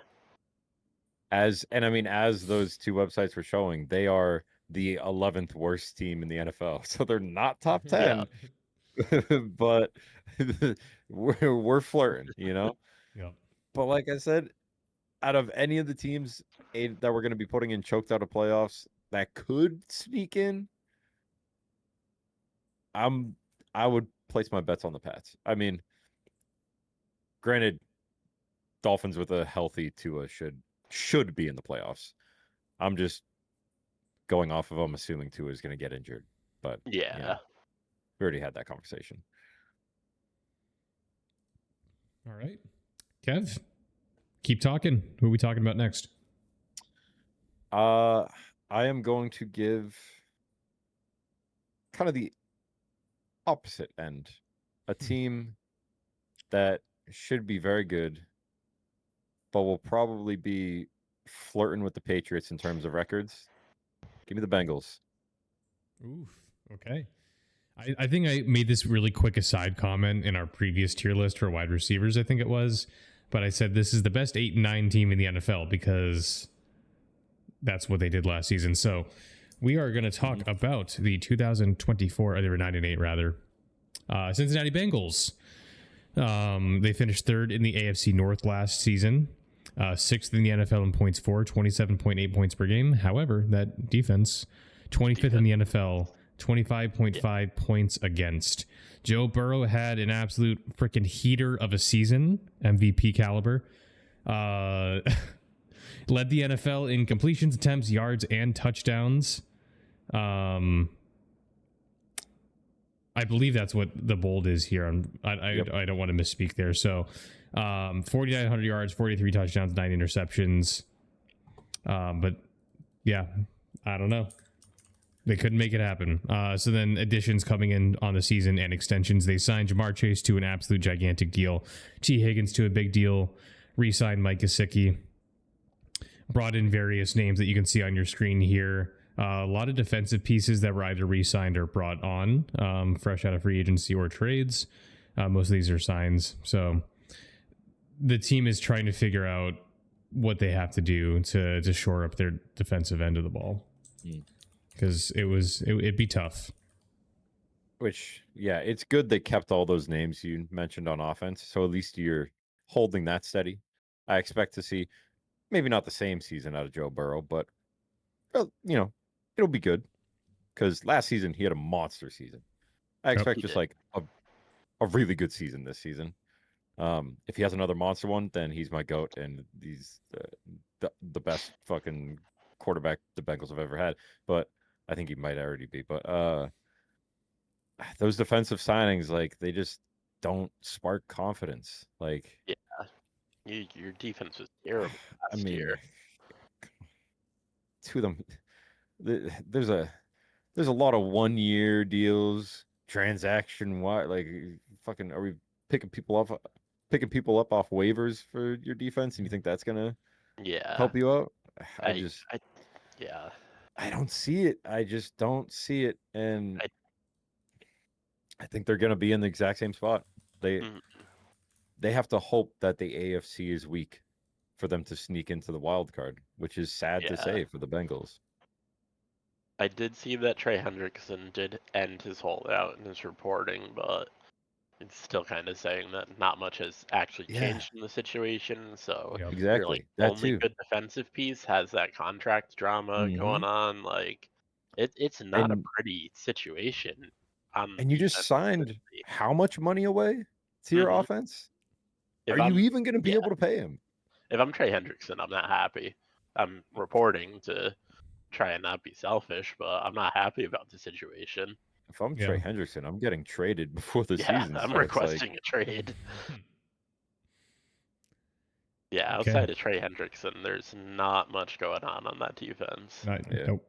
As those 2 websites were showing, they are the 11th worst team in the NFL. So they're not top 10, but we're flirting, you know? Yep. But like I said, out of any of the teams that we're going to be putting in choked out of playoffs that could sneak in, I would place my bets on the Pats. I mean, granted, Dolphins with a healthy Tua should be in the playoffs. I'm just going off of them, assuming Tua is going to get injured. But Yeah. you know, we already had that conversation. All right, Kev, keep talking. Who are we talking about next? I am going to give kind of the opposite end, a team that should be very good, but will probably be flirting with the Patriots in terms of records. Give me the Bengals. Oof. Okay. I think I made this really quick aside comment in our previous tier list for wide receivers, I think it was. But I said this is the best 8 and 9 team in the NFL because that's what they did last season. So we are going to talk about the 2024, they were 9 and 8 rather, Cincinnati Bengals. They finished 3rd in the AFC North last season, 6th in the NFL in points for, 27.8 points per game. However, that defense, 25th in the NFL, 25.5 points against. Joe Burrow had an absolute freaking heater of a season, MVP caliber. Led the NFL in completions, attempts, yards, and touchdowns. I believe that's what the bold is here. I don't want to misspeak there. So 4,900 yards, 43 touchdowns, 9 interceptions. But yeah, I don't know. They couldn't make it happen. So then additions coming in on the season and extensions. They signed Jamar Chase to an absolute gigantic deal. T. Higgins to a big deal. Re-signed Mike Gesicki. Brought in various names that you can see on your screen here. A lot of defensive pieces that were either re-signed or brought on, fresh out of free agency or trades. Most of these are signs. So the team is trying to figure out what they have to do to shore up their defensive end of the ball. Because it'd be tough. Which, yeah, it's good they kept all those names you mentioned on offense. So at least you're holding that steady. I expect to see maybe not the same season out of Joe Burrow, but, well, it'll be good. Because last season, he had a monster season. I expect just like a really good season this season. If he has another monster one, then he's my GOAT, and he's the best fucking quarterback the Bengals have ever had. But I think he might already be. But those defensive signings, like, they just don't spark confidence. Like, yeah, your defense was terrible last year. To them, there's a lot of 1-year deals, transaction wide. Like, fucking, are we picking people up off waivers for your defense, and you think that's gonna help you out? I don't see it. I just don't see it, and I think they're gonna be in the exact same spot. They have to hope that the AFC is weak for them to sneak into the wild card, which is sad to say for the Bengals. I did see that Trey Hendrickson did end his holdout in his reporting, but it's still kind of saying that not much has actually changed in the situation. So exactly, your only good defensive piece has that contract drama going on. Like, it's not a pretty situation. And you just signed how much money away to your offense? Are you even going to be able to pay him? If I'm Trey Hendrickson, I'm not happy. I'm reporting to try and not be selfish, but I'm not happy about the situation. If I'm Trey Hendrickson, I'm getting traded before the season starts. I'm requesting a trade. Outside of Trey Hendrickson, there's not much going on that defense. Nope.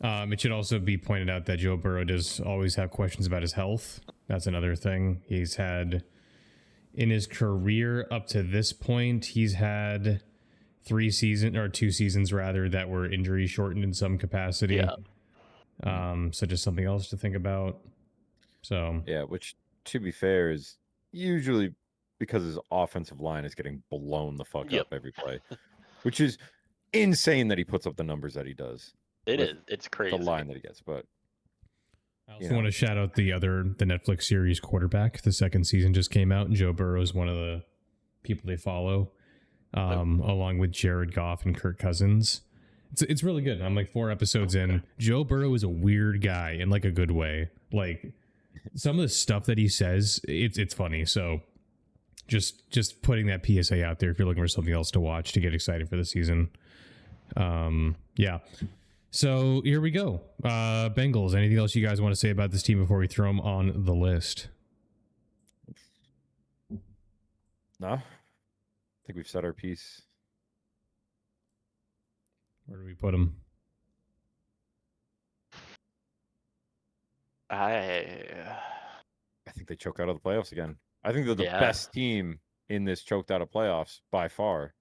It should also be pointed out that Joe Burrow does always have questions about his health. That's another thing. He's had, in his career up to this point, he's had 2 seasons rather, that were injury shortened in some capacity. So just something else to think about. So which, to be fair, is usually because his offensive line is getting blown the fuck up every play, which is insane that he puts up the numbers that he does. It's crazy. The line that he gets, but I also want to shout out the Netflix series Quarterback. The second season just came out, and Joe Burrow is one of the people they follow, along with Jared Goff and Kirk Cousins. It's really good. I'm like 4 episodes in. Joe Burrow is a weird guy in like a good way. Like, some of the stuff that he says, it's funny. So just putting that PSA out there if you're looking for something else to watch to get excited for the season. So here we go. Bengals, anything else you guys want to say about this team before we throw them on the list? No. I think we've said our piece. Where do we put them? I think they choke out of the playoffs again. I think they're the best team in this choked out of playoffs by far.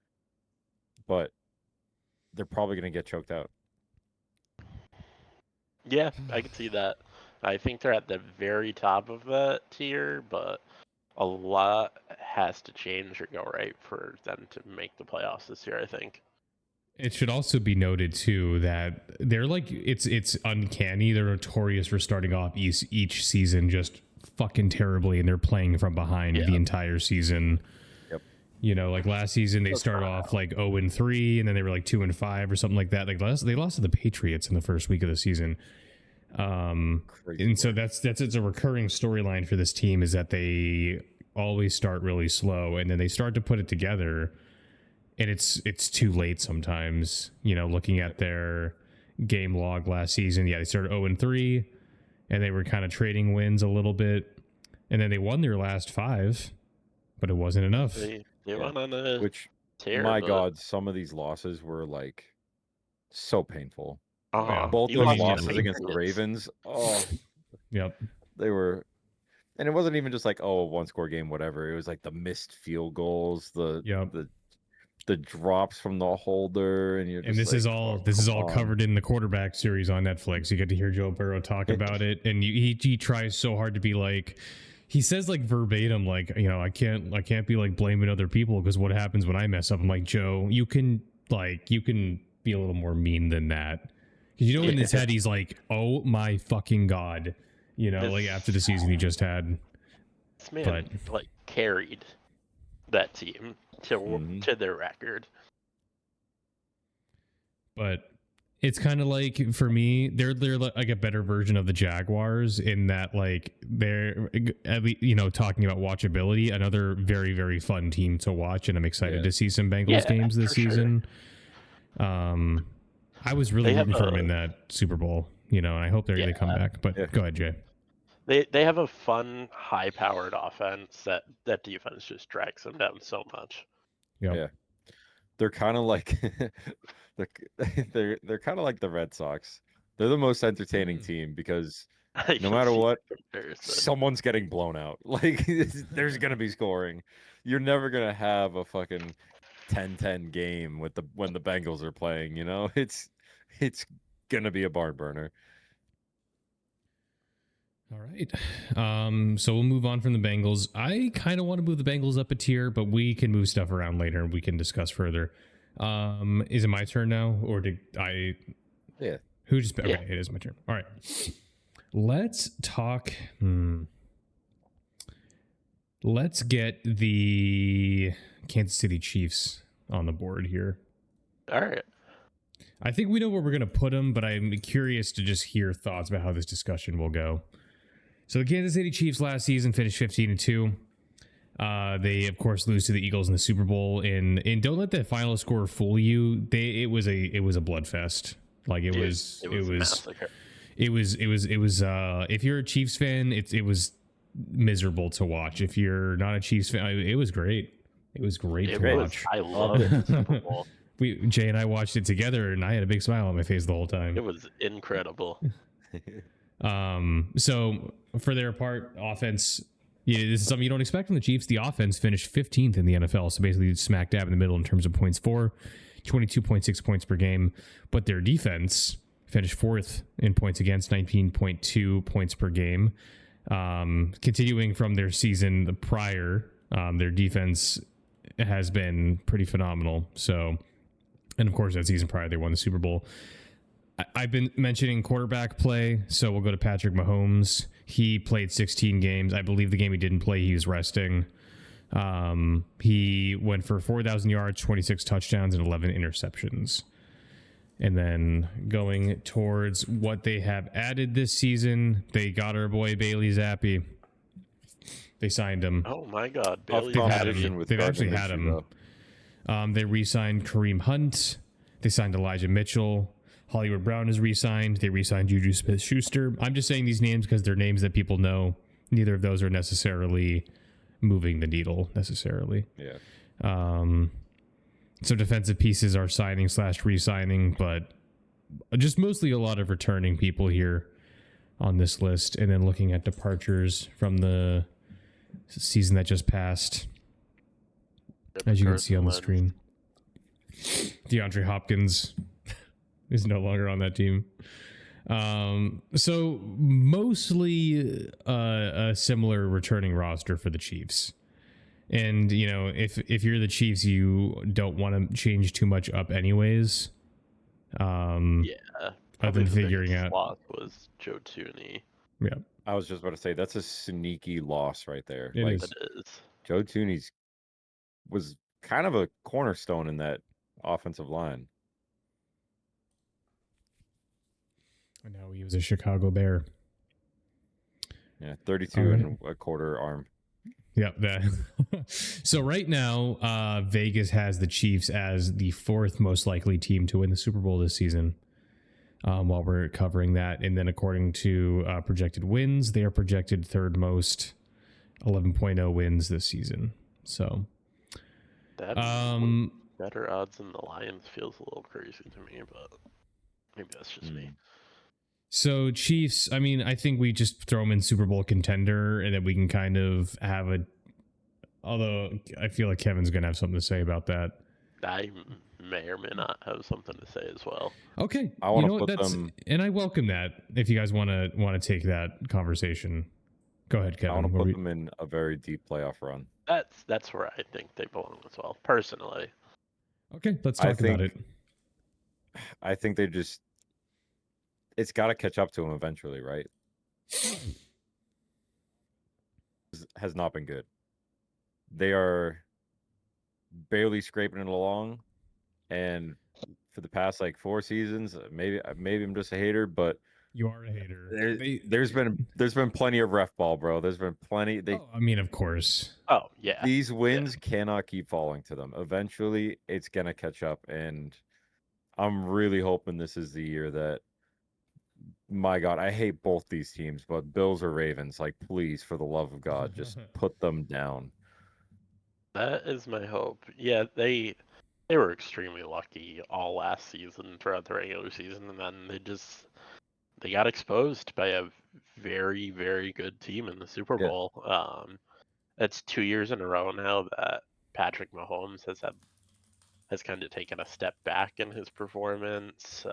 But they're probably going to get choked out. Yeah, I can see that. I think they're at the very top of that tier, but a lot has to change or go right for them to make the playoffs this year, I think. It should also be noted too that they're like, it's uncanny. They're notorious for starting off each season just fucking terribly, and they're playing from behind the entire season. Like last season they started off like 0-3, and then they were like 2-5 or something like that. Like they lost to the Patriots in the first week of the season. And so that's it's a recurring storyline for this team, is that they always start really slow and then they start to put it together, and it's too late sometimes. Looking at their game log last season, they started 0-3, and they were kind of trading wins a little bit, and then they won their last 5, but it wasn't enough. They went on a which tear, my God, some of these losses were like so painful. Uh-huh. Both He those lost to losses the against the Patriots. Ravens, oh, Yep. they were, and it wasn't even just like, oh, a one-score game, whatever. It was like the missed field goals, Yep. the drops from the holder, and you're And just this like, is oh, all come on. covered in the quarterback series on Netflix. You get to hear Joe Burrow talk about it, and he tries so hard to be like, he says like verbatim, like, you know, I can't be like blaming other people because what happens when I mess up? I'm like, Joe, you can be a little more mean than that, because you know in his head he's like, oh my fucking god, you know, like after the season he just had. This man like carried that team to their record. But it's kind of like, for me, they're like a better version of the Jaguars in that, like, they're at least, you know, talking about watchability, another very, very fun team to watch, and I'm excited to see some Bengals games this season. Sure. I was really rooting for them in that Super Bowl, you know, and I hope they come back. But go ahead, Jay. They have a fun, high-powered offense that defense just drags them down so much. Yep. Yeah, they're kind of like they're kind of like the Red Sox. They're the most entertaining team because no matter what, someone's getting blown out. Like there's gonna be scoring. You're never gonna have a fucking 10-10 game when the Bengals are playing. You know, it's gonna be a barn burner. All right. So we'll move on from the Bengals. I kind of want to move the Bengals up a tier, but we can move stuff around later and we can discuss further. Is it my turn now, or did I? Yeah. Who just? Okay, it is my turn. All right. Let's talk. Let's get the Kansas City Chiefs on the board here. All right. I think we know where we're going to put them, but I'm curious to just hear thoughts about how this discussion will go. So the Kansas City Chiefs last season finished 15-2. They of course lose to the Eagles in the Super Bowl, and don't let that final score fool you. It was a bloodfest. Like it was if you're a Chiefs fan, it was miserable to watch. If you're not a Chiefs fan, it was great. It was great to watch. I loved the Super Bowl. Jay and I watched it together, and I had a big smile on my face the whole time. It was incredible. So for their part, offense, this is something you don't expect from the Chiefs. The offense finished 15th in the NFL, so basically smack dab in the middle in terms of points for, 22.6 points per game. But their defense finished 4th in points against, 19.2 points per game. Continuing from their season prior, their defense has been pretty phenomenal. So, and of course, that season prior, they won the Super Bowl. I've been mentioning quarterback play, so we'll go to Patrick Mahomes. He played 16 games. I believe the game he didn't play, he was resting. He went for 4,000 yards, 26 touchdowns, and 11 interceptions. And then going towards what they have added this season, they got our boy Bailey Zappi. They signed him. Oh my God, Bailey! They've actually had him. They re-signed Kareem Hunt. They signed Elijah Mitchell. Hollywood Brown is re-signed. They re-signed Juju Smith-Schuster. I'm just saying these names because they're names that people know. Neither of those are necessarily moving the needle necessarily. Yeah. So defensive pieces are signing / re-signing, but just mostly a lot of returning people here on this list. And then looking at departures from the season that just passed, as you can see on the screen, DeAndre Hopkins is no longer on that team. So mostly a similar returning roster for the Chiefs. And, you know, if you're the Chiefs, you don't want to change too much up anyways. Other than figuring out was Joe Tooney. Yeah. I was just about to say that's a sneaky loss right there. It is. Joe Tooney's was kind of a cornerstone in that offensive line. And now he was a Chicago Bear. Yeah, 32 and a quarter arm. Yep. That. So right now, Vegas has the Chiefs as the 4th most likely team to win the Super Bowl this season. While we're covering that, and then according to projected wins, they are projected 3rd most, 11.0 wins this season. So that better odds than the Lions feels a little crazy to me, but Maybe that's just me. So Chiefs, I mean, I think we just throw them in Super Bowl contender, and then we can kind of have a. Although I feel like Kevin's gonna have something to say about that. I may or may not have something to say as well. Okay, I you want know to what? put That's them. and I welcome that. If you guys want to take that conversation, go ahead, Kevin. I want to What put were them in a very deep playoff run. That's where I think they belong as well, personally. Okay, let's I talk about it. think I think they just it's got to catch up to them eventually, right? Has not been good. They are barely scraping it along, and for the past like 4 seasons, maybe I'm just a hater, but You are a hater. there's been plenty of ref ball, bro. There's been plenty. Oh, I mean, of course. Oh yeah, These wins cannot keep falling to them. Eventually, it's gonna catch up, and I'm really hoping this is the year that. My God, I hate both these teams, but Bills or Ravens, like, please, for the love of God, just put them down. that is my hope. Yeah, they were extremely lucky all last season throughout the regular season, and then they got exposed by a very, very good team in the Super Yeah. Bowl. It's 2 years in a row now that Patrick Mahomes has kind of taken a step back in his performance.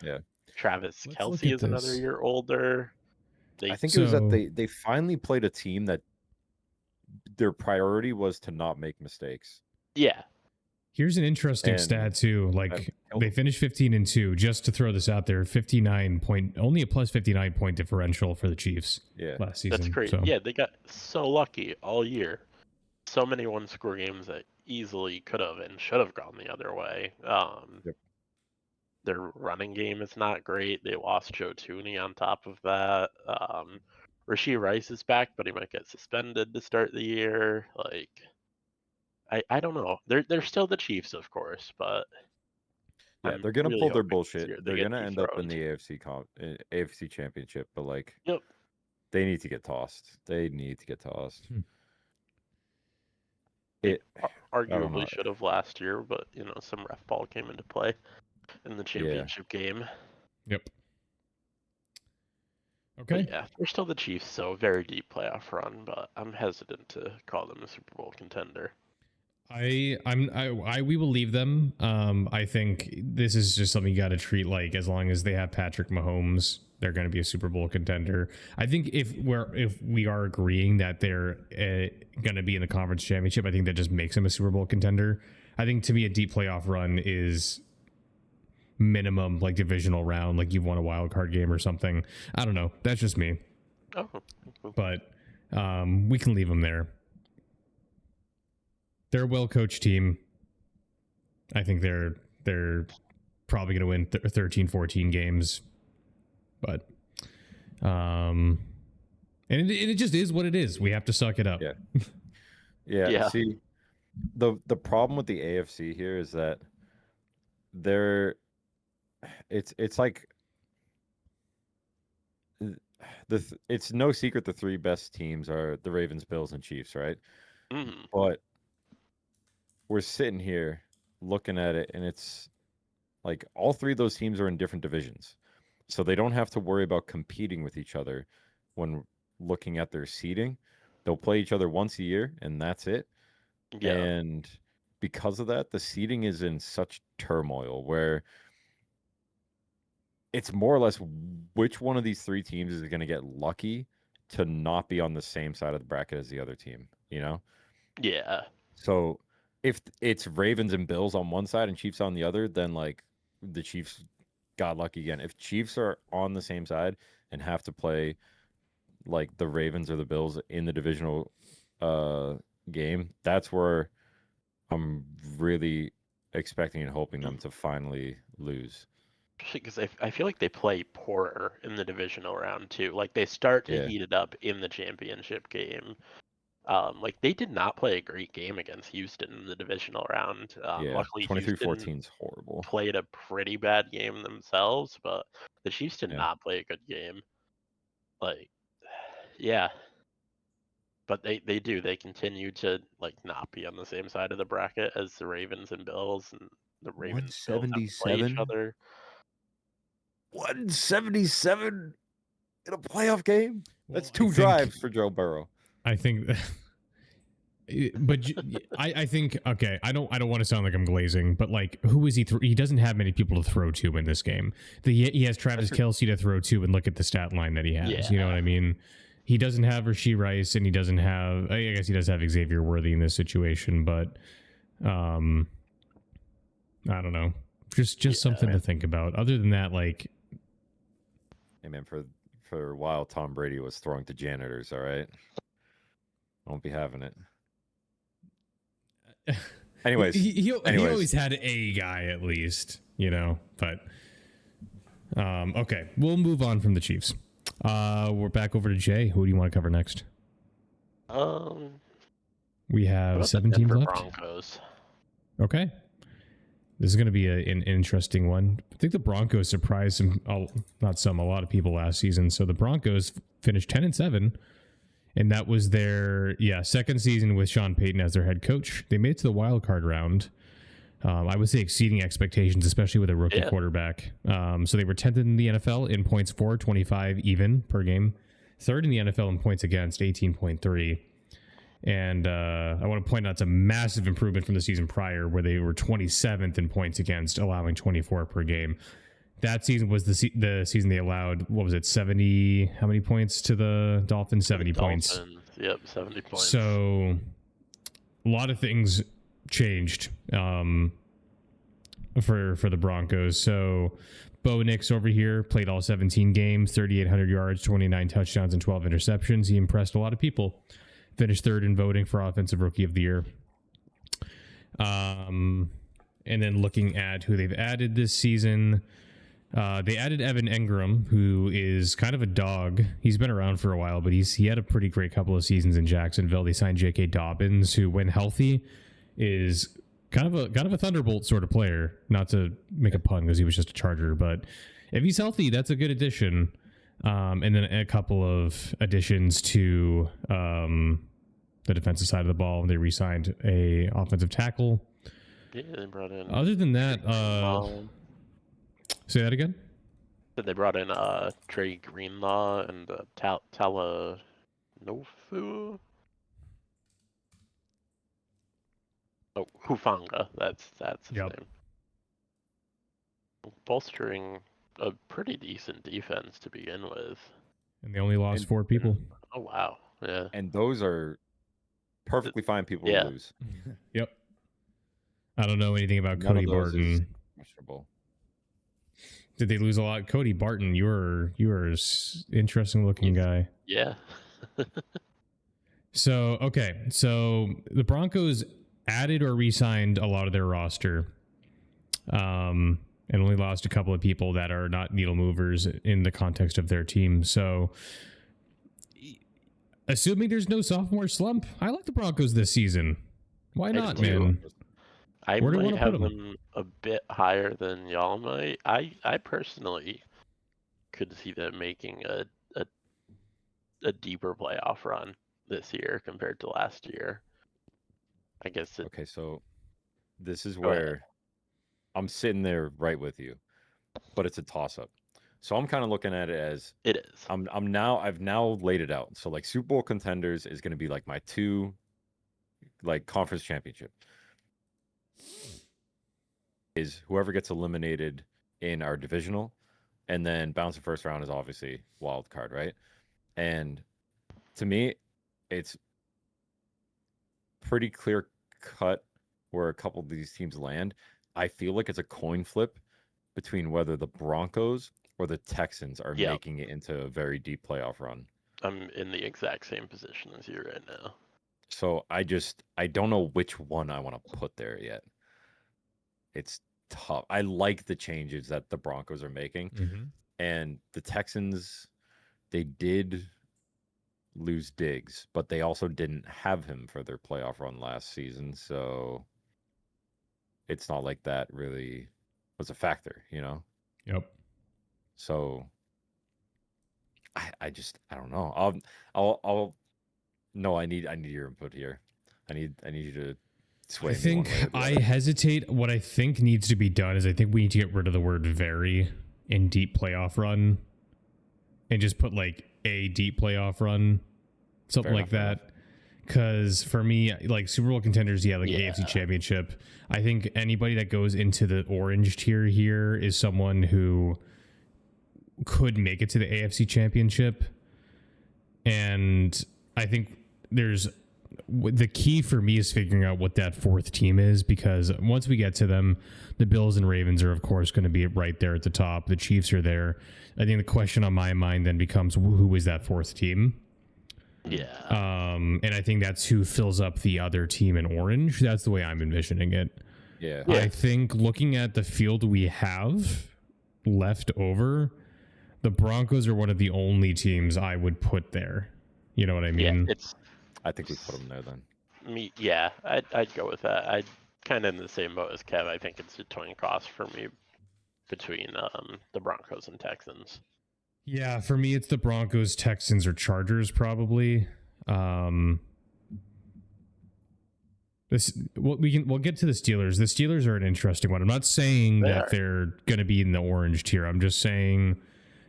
Yeah. Travis Let's look Kelce at is another this. year older. I think it was that So- they finally played a team that their priority was to not make mistakes. Yeah, Here's an interesting And stat too. Like they finished 15-2. Just to throw this out there, 59 point, only a plus 59 point differential for the Chiefs. Yeah. Last season. that's great. So. Yeah, they got so lucky all year. So many one-score games that easily could have and should have gone the other way. Yep. Their running game is not great. They lost Joe Tooney on top of that. Rashee Rice is back, but he might get suspended to start the year. Like, I don't know. They're still the Chiefs, of course, but Yeah, I'm they're gonna really pull their hoping this year bullshit. they They're get gonna end up in dethroned. the AFC Championship, but like, Yep. they need to get tossed. They need to get tossed. They I don't know. arguably should have last year, but some ref ball came into play in the championship game. Yep. But Okay. yeah, they're still the Chiefs, so very deep playoff run, but I'm hesitant to call them a Super Bowl contender. We will leave them. I think this is just something you got to treat like as long as they have Patrick Mahomes, they're going to be a Super Bowl contender. I think if we are agreeing that they're going to be in the conference championship, I think that just makes them a Super Bowl contender. I think to me a deep playoff run is minimum like divisional round, like you've won a wild card game or something. I don't know. That's just me. Oh, but we can leave them there. They're a well-coached team. I think they're probably going to win 13, 14 games. But and it just is what it is. We have to suck it up. Yeah. Yeah. See, the problem with the AFC here is that it's like it's no secret the three best teams are the Ravens, Bills, and Chiefs, right? Mm-hmm. But we're sitting here looking at it, and it's like all three of those teams are in different divisions, so they don't have to worry about competing with each other when looking at their seeding. They'll play each other once a year, and that's it. Yeah. And because of that, the seeding is in such turmoil where it's more or less which one of these three teams is going to get lucky to not be on the same side of the bracket as the other team, you know? Yeah. So if it's Ravens and Bills on one side and Chiefs on the other, then like the Chiefs got lucky again. If Chiefs are on the same side and have to play like the Ravens or the Bills in the divisional game, that's where I'm really expecting and hoping them to finally lose. Because I feel like they play poorer in the divisional round too. Like they start to Yeah. heat it up in the championship game. Like they did not play a great game against Houston in the divisional round. Yeah, Luckily, 23-14 Houston is horrible. played a pretty bad game themselves, but the Chiefs did Yeah. not play a good game. Like, yeah, but they do. They continue to like not be on the same side of the bracket as the Ravens and Bills, and the Ravens still have to play each 177? other. 177 in a playoff game. That's Well, 2 drives for Joe Burrow. I think, but I think okay. I don't want to sound like I'm glazing, but like, who is he? He doesn't have many people to throw to in this game. He has Travis Kelce to throw to, and look at the stat line that he has. Yeah. You know what I mean? He doesn't have Rashee Rice, and he doesn't have. I guess he does have Xavier Worthy in this situation, but I don't know. Just something to think about. Other than that, like, Hey man, for a while, Tom Brady was throwing to janitors. All right, won't be having it. Anyways, he always had a guy at least, you know. But okay, we'll move on from the Chiefs. We're back over to Jay. Who do you want to cover next? We have 7 teams left. Broncos. Okay. This is going to be an interesting one. I think the Broncos surprised a lot of people last season. So the Broncos finished 10-7, and that was their second season with Sean Payton as their head coach. They made it to the wild card round. I would say exceeding expectations, especially with a rookie quarterback. So they were 10th in the NFL in points for, 25 even per game. Third in the NFL in points against, 18.3. And I want to point out it's a massive improvement from the season prior, where they were 27th in points against, allowing 24 per game. That season was the season they allowed, what was it, 70? How many points to the Dolphins? 70 points. Yep, 70 points. So a lot of things changed for the Broncos. So Bo Nix over here played all 17 games, 3,800 yards, 29 touchdowns, and 12 interceptions. He impressed a lot of people. Finished third in voting for Offensive Rookie of the Year. And then looking at who they've added this season, they added Evan Engram, who is kind of a dog. He's been around for a while, but he had a pretty great couple of seasons in Jacksonville. They signed J.K. Dobbins, who, when healthy, is kind of a thunderbolt sort of player. Not to make a pun because he was just a Charger, but if he's healthy, that's a good addition. And then a couple of additions to the defensive side of the ball. They re-signed a offensive tackle. Yeah, they brought in. Other than that, say that again. They brought in Trey Greenlaw and Talanofu. Oh, Hufanga. That's his name. Bolstering a pretty decent defense to begin with. And they only lost 4 people. Oh, wow. Yeah. And those are perfectly fine people to lose. Yep. I don't know anything about Cody Barton. Did they lose a lot? Cody Barton, you're an interesting looking guy. Yeah. So the Broncos added or re-signed a lot of their roster. And only lost a couple of people that are not needle movers in the context of their team. So, assuming there's no sophomore slump, I like the Broncos this season. Why not, man? I might have them a bit higher than y'all might. I personally could see them making a deeper playoff run this year compared to last year. I guess. Okay, so this is where I'm sitting there right with you, but it's a toss-up. So I'm kind of looking at it as it is. I've now laid it out. So like Super Bowl contenders is going to be like my 2 like conference championship. Is whoever gets eliminated in our divisional, and then bounce the first round is obviously wild card, right? And to me, it's pretty clear cut where a couple of these teams land. I feel like it's a coin flip between whether the Broncos or the Texans are making it into a very deep playoff run. I'm in the exact same position as you right now. So I don't know which one I want to put there yet. It's tough. I like the changes that the Broncos are making. Mm-hmm. And the Texans, they did lose Diggs, but they also didn't have him for their playoff run last season. So it's not like that really was a factor, you know? Yep. So I don't know. I need your input here. I need you to sway me. I hesitate. What I think needs to be done is I think we need to get rid of the word very in deep playoff run and just put like a deep playoff run, something Fair like enough, that. Because for me, like Super Bowl contenders, like AFC Championship. I think anybody that goes into the orange tier here is someone who could make it to the AFC Championship. And I think the key for me is figuring out what that fourth team is, because once we get to them, the Bills and Ravens are, of course, going to be right there at the top. The Chiefs are there. I think the question on my mind then becomes, who is that fourth team? Yeah. And I think that's who fills up the other team in orange. That's the way I'm envisioning it. Yeah. I think looking at the field we have left over, the Broncos are one of the only teams I would put there. You know what I mean? Yeah, I think we put them there then. Yeah, I'd go with that. I'd kind of in the same boat as Kev. I think it's a coin toss for me between the Broncos and Texans. Yeah, for me, it's the Broncos, Texans, or Chargers probably. We'll get to the Steelers. The Steelers are an interesting one. I'm not saying they're going to be in the orange tier. I'm just saying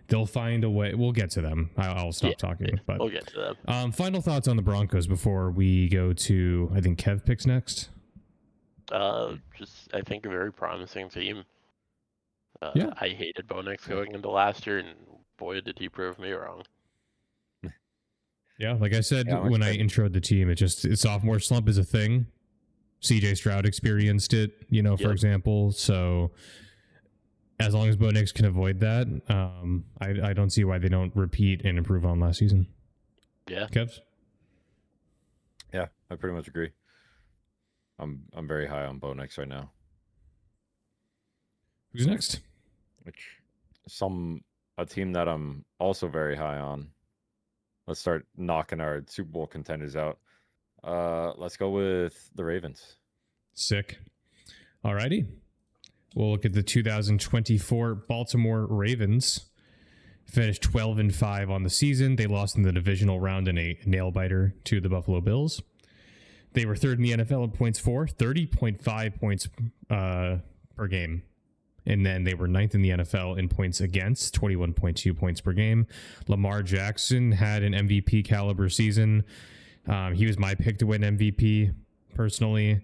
they'll find a way. We'll get to them. I'll stop talking. But we'll get to them. Final thoughts on the Broncos before we go to, I think Kev picks next. Just I think a very promising team. Yeah. I hated Bo Nix going into last year, and boy, did he prove me wrong. Yeah, like I said when I introed the team, sophomore slump is a thing. CJ Stroud experienced it, for example. So as long as Bo Nix can avoid that, I don't see why they don't repeat and improve on last season. Yeah. Kevs? Yeah, I pretty much agree. I'm very high on Bo Nix right now. Who's next? A team that I'm also very high on. Let's start knocking our Super Bowl contenders out. Let's go with the Ravens. Sick. Alrighty. We'll look at the 2024 Baltimore Ravens. Finished 12-5 on the season. They lost in the divisional round in a nail biter to the Buffalo Bills. They were third in the NFL in points for, 30.5 points per game. And then they were ninth in the NFL in points against, 21.2 points per game. Lamar Jackson had an MVP caliber season. He was my pick to win MVP, personally.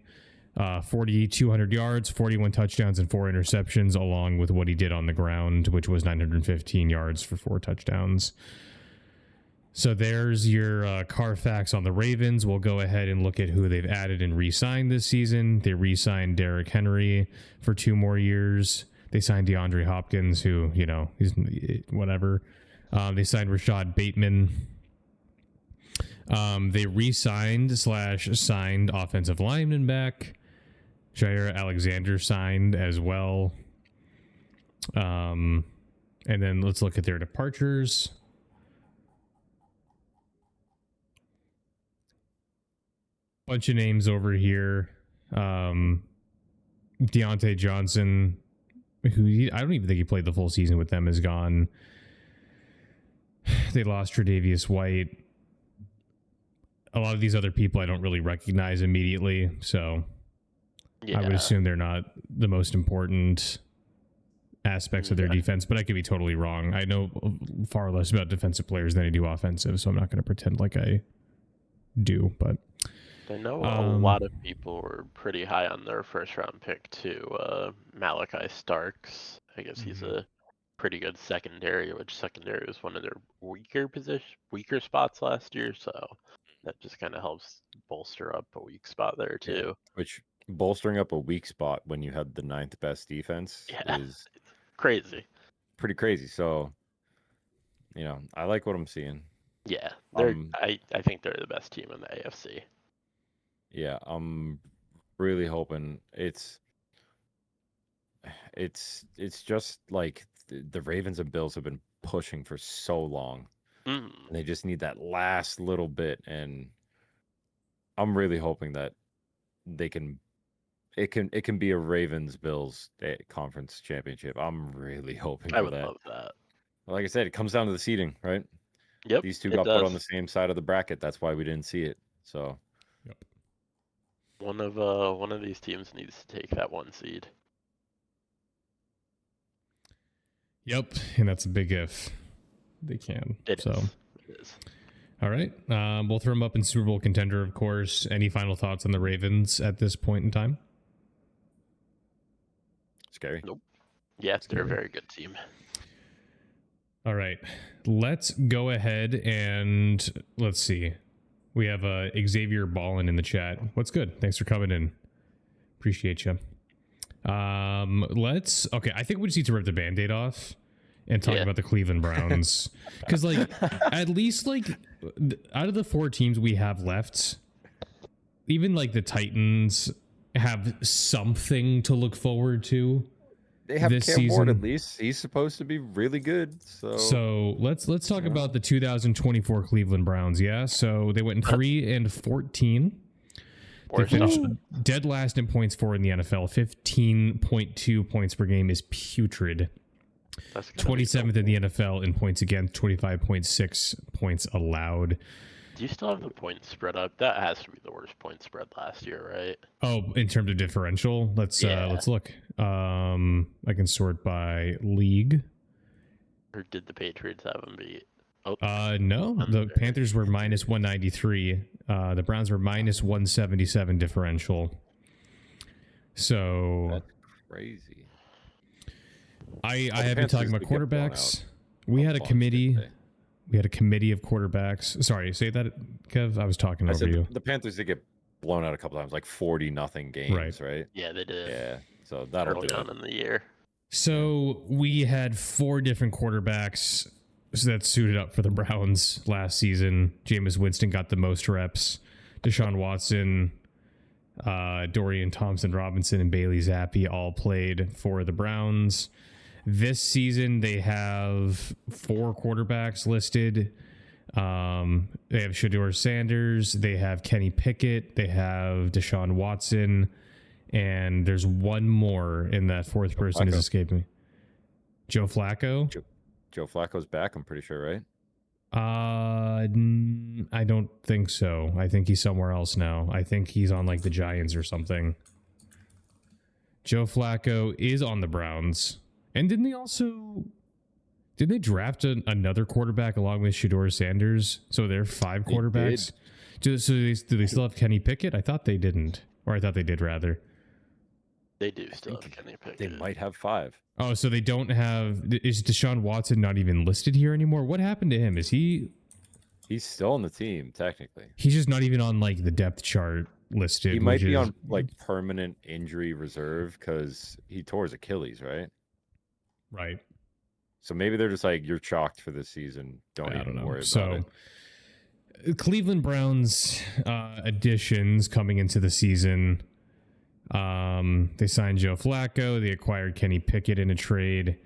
4,200 yards, 41 touchdowns, and 4 interceptions, along with what he did on the ground, which was 915 yards for 4 touchdowns. So there's your Carfax on the Ravens. We'll go ahead and look at who they've added and re-signed this season. They re-signed Derrick Henry for 2 more years. They signed DeAndre Hopkins, who, he's whatever. They signed Rashad Bateman. They re-signed / signed offensive lineman back. Jair Alexander signed as well. And then let's look at their departures. Bunch of names over here. Deontay Johnson, who I don't even think he played the full season with them, is gone. They lost Tre'Davious White. A lot of these other people I don't really recognize immediately, so I would assume they're not the most important aspects of their defense, but I could be totally wrong. I know far less about defensive players than I do offensive, so I'm not going to pretend like I do, but I know a lot of people were pretty high on their first round pick too. Malachi Starks. I guess he's a pretty good secondary, which secondary was one of their weaker spots last year, so that just kind of helps bolster up a weak spot there too. Yeah, which bolstering up a weak spot when you had the 9th best defense is crazy. Pretty crazy. So, I like what I'm seeing. Yeah, I think they're the best team in the AFC. Yeah, I'm really hoping it's just like the Ravens and Bills have been pushing for so long, and they just need that last little bit. And I'm really hoping that it can be a Ravens Bills conference championship. I'm really hoping I for would that. love that. Like I said, it comes down to the seeding, right? Yep. These two got put on the same side of the bracket. That's why we didn't see it. So. Yep. One of these teams needs to take that 1 seed. Yep, and that's a big if. They can. It is. All right. We'll throw them up in Super Bowl contender, of course. Any final thoughts on the Ravens at this point in time? Scary. Nope. Yeah, they're a very good team. All right. Let's go ahead and let's see. We have Xavier Ballin in the chat. What's good? Thanks for coming in. Appreciate you. Okay, I think we just need to rip the Band-Aid off and talk about the Cleveland Browns. Because, like, at least, like, out of the 4 teams we have left, even, like, the Titans have something to look forward to. They have this Cam season. Ward at least. He's supposed to be really good. So let's talk about the 2024 Cleveland Browns. Yeah, so they went 3-14. They finished dead last in points for in the NFL. 15.2 points per game is putrid. 27th in the NFL in points against, 25.6 points allowed. Do you still have the point spread up? That has to be the worst point spread last year, right? Oh, in terms of differential, let's look. I can sort by league. Or did the Patriots have them beat? Oh, no, the Panthers were minus 193. The Browns were minus 177 differential. So that's crazy. I have been talking about quarterbacks. We had a committee. We had a committee of quarterbacks. Sorry, say that, Kev. I was talking over you. The Panthers did get blown out a couple times, like 40-0 games, right? Yeah, they did. Yeah, so that'll early do on it. in the year. So we had 4 different quarterbacks that suited up for the Browns last season. Jameis Winston got the most reps. Deshaun Watson, Dorian Thompson-Robinson, and Bailey Zappi all played for the Browns. This season, they have 4 quarterbacks listed. They have Shedeur Sanders. They have Kenny Pickett. They have Deshaun Watson. And there's one more, and that 4th person is escaping me. Joe Flacco? Joe Flacco's back, I'm pretty sure, right? I don't think so. I think he's somewhere else now. I think he's on, like, the Giants or something. Joe Flacco is on the Browns. And didn't they draft another quarterback along with Shedeur Sanders? So they're 5 quarterbacks. Do they still have Kenny Pickett? I thought they didn't, or I thought they did rather. They do still have Kenny Pickett. They might have 5. Oh, so they don't have. Is Deshaun Watson not even listed here anymore? What happened to him? Is he? He's still on the team technically. He's just not even on like the depth chart listed. He might be on like permanent injury reserve because he tore his Achilles, right? Right. So maybe they're just like, you're chalked for this season. Don't even worry about it. Cleveland Browns additions coming into the season. They signed Joe Flacco. They acquired Kenny Pickett in a trade.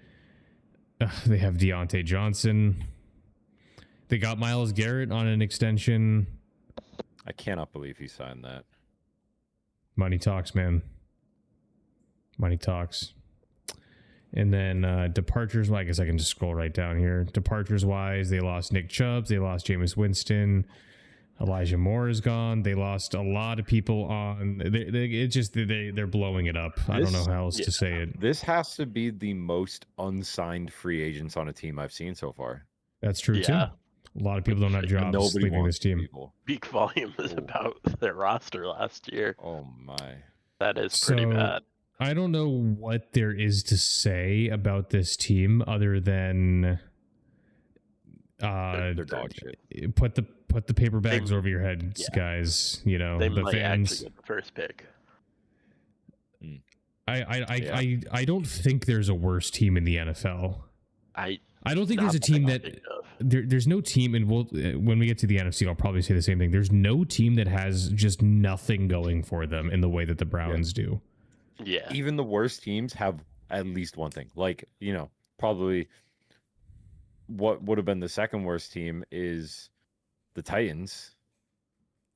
They have Deontay Johnson. They got Myles Garrett on an extension. I cannot believe he signed that. Money talks, man. Money talks. And then departures, well, I guess I can just scroll right down here. Departures-wise, they lost Nick Chubb. They lost Jameis Winston. Elijah Moore is gone. They lost a lot of people on. They're blowing it up. I don't know how else to say it. This has to be the most unsigned free agents on a team I've seen so far. That's true too. A lot of people don't have jobs. Nobody leaving this team. Peak volume is about their roster last year. Oh my, that is pretty bad. I don't know what there is to say about this team other than they're dog shit. Put the paper bags over your heads, guys. You know, they the might fans. actually get the first pick. I don't think there's a worse team in the NFL. I don't think there's a team that there's no team, and when we get to the NFC, I'll probably say the same thing. There's no team that has just nothing going for them in the way that the Browns do. Yeah. Even the worst teams have at least one thing. Like, you know, probably what would have been the second worst team is the Titans.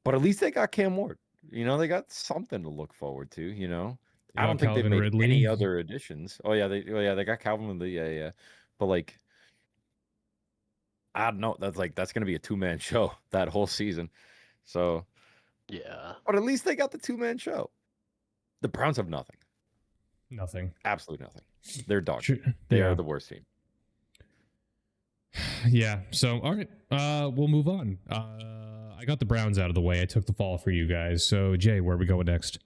But at least they got Cam Ward. You know, they got something to look forward to, you know. I don't think they've made any other additions. They got Calvin Ridley. Yeah. But like, I don't know. That's gonna be a 2-man show that whole season. So yeah. But at least they got the 2-man show. The Browns have nothing. Nothing. Absolutely nothing. They're dog shit. They are the worst team. Yeah. So, all right. We'll move on. I got the Browns out of the way. I took the fall for you guys. So, Jay, where are we going next?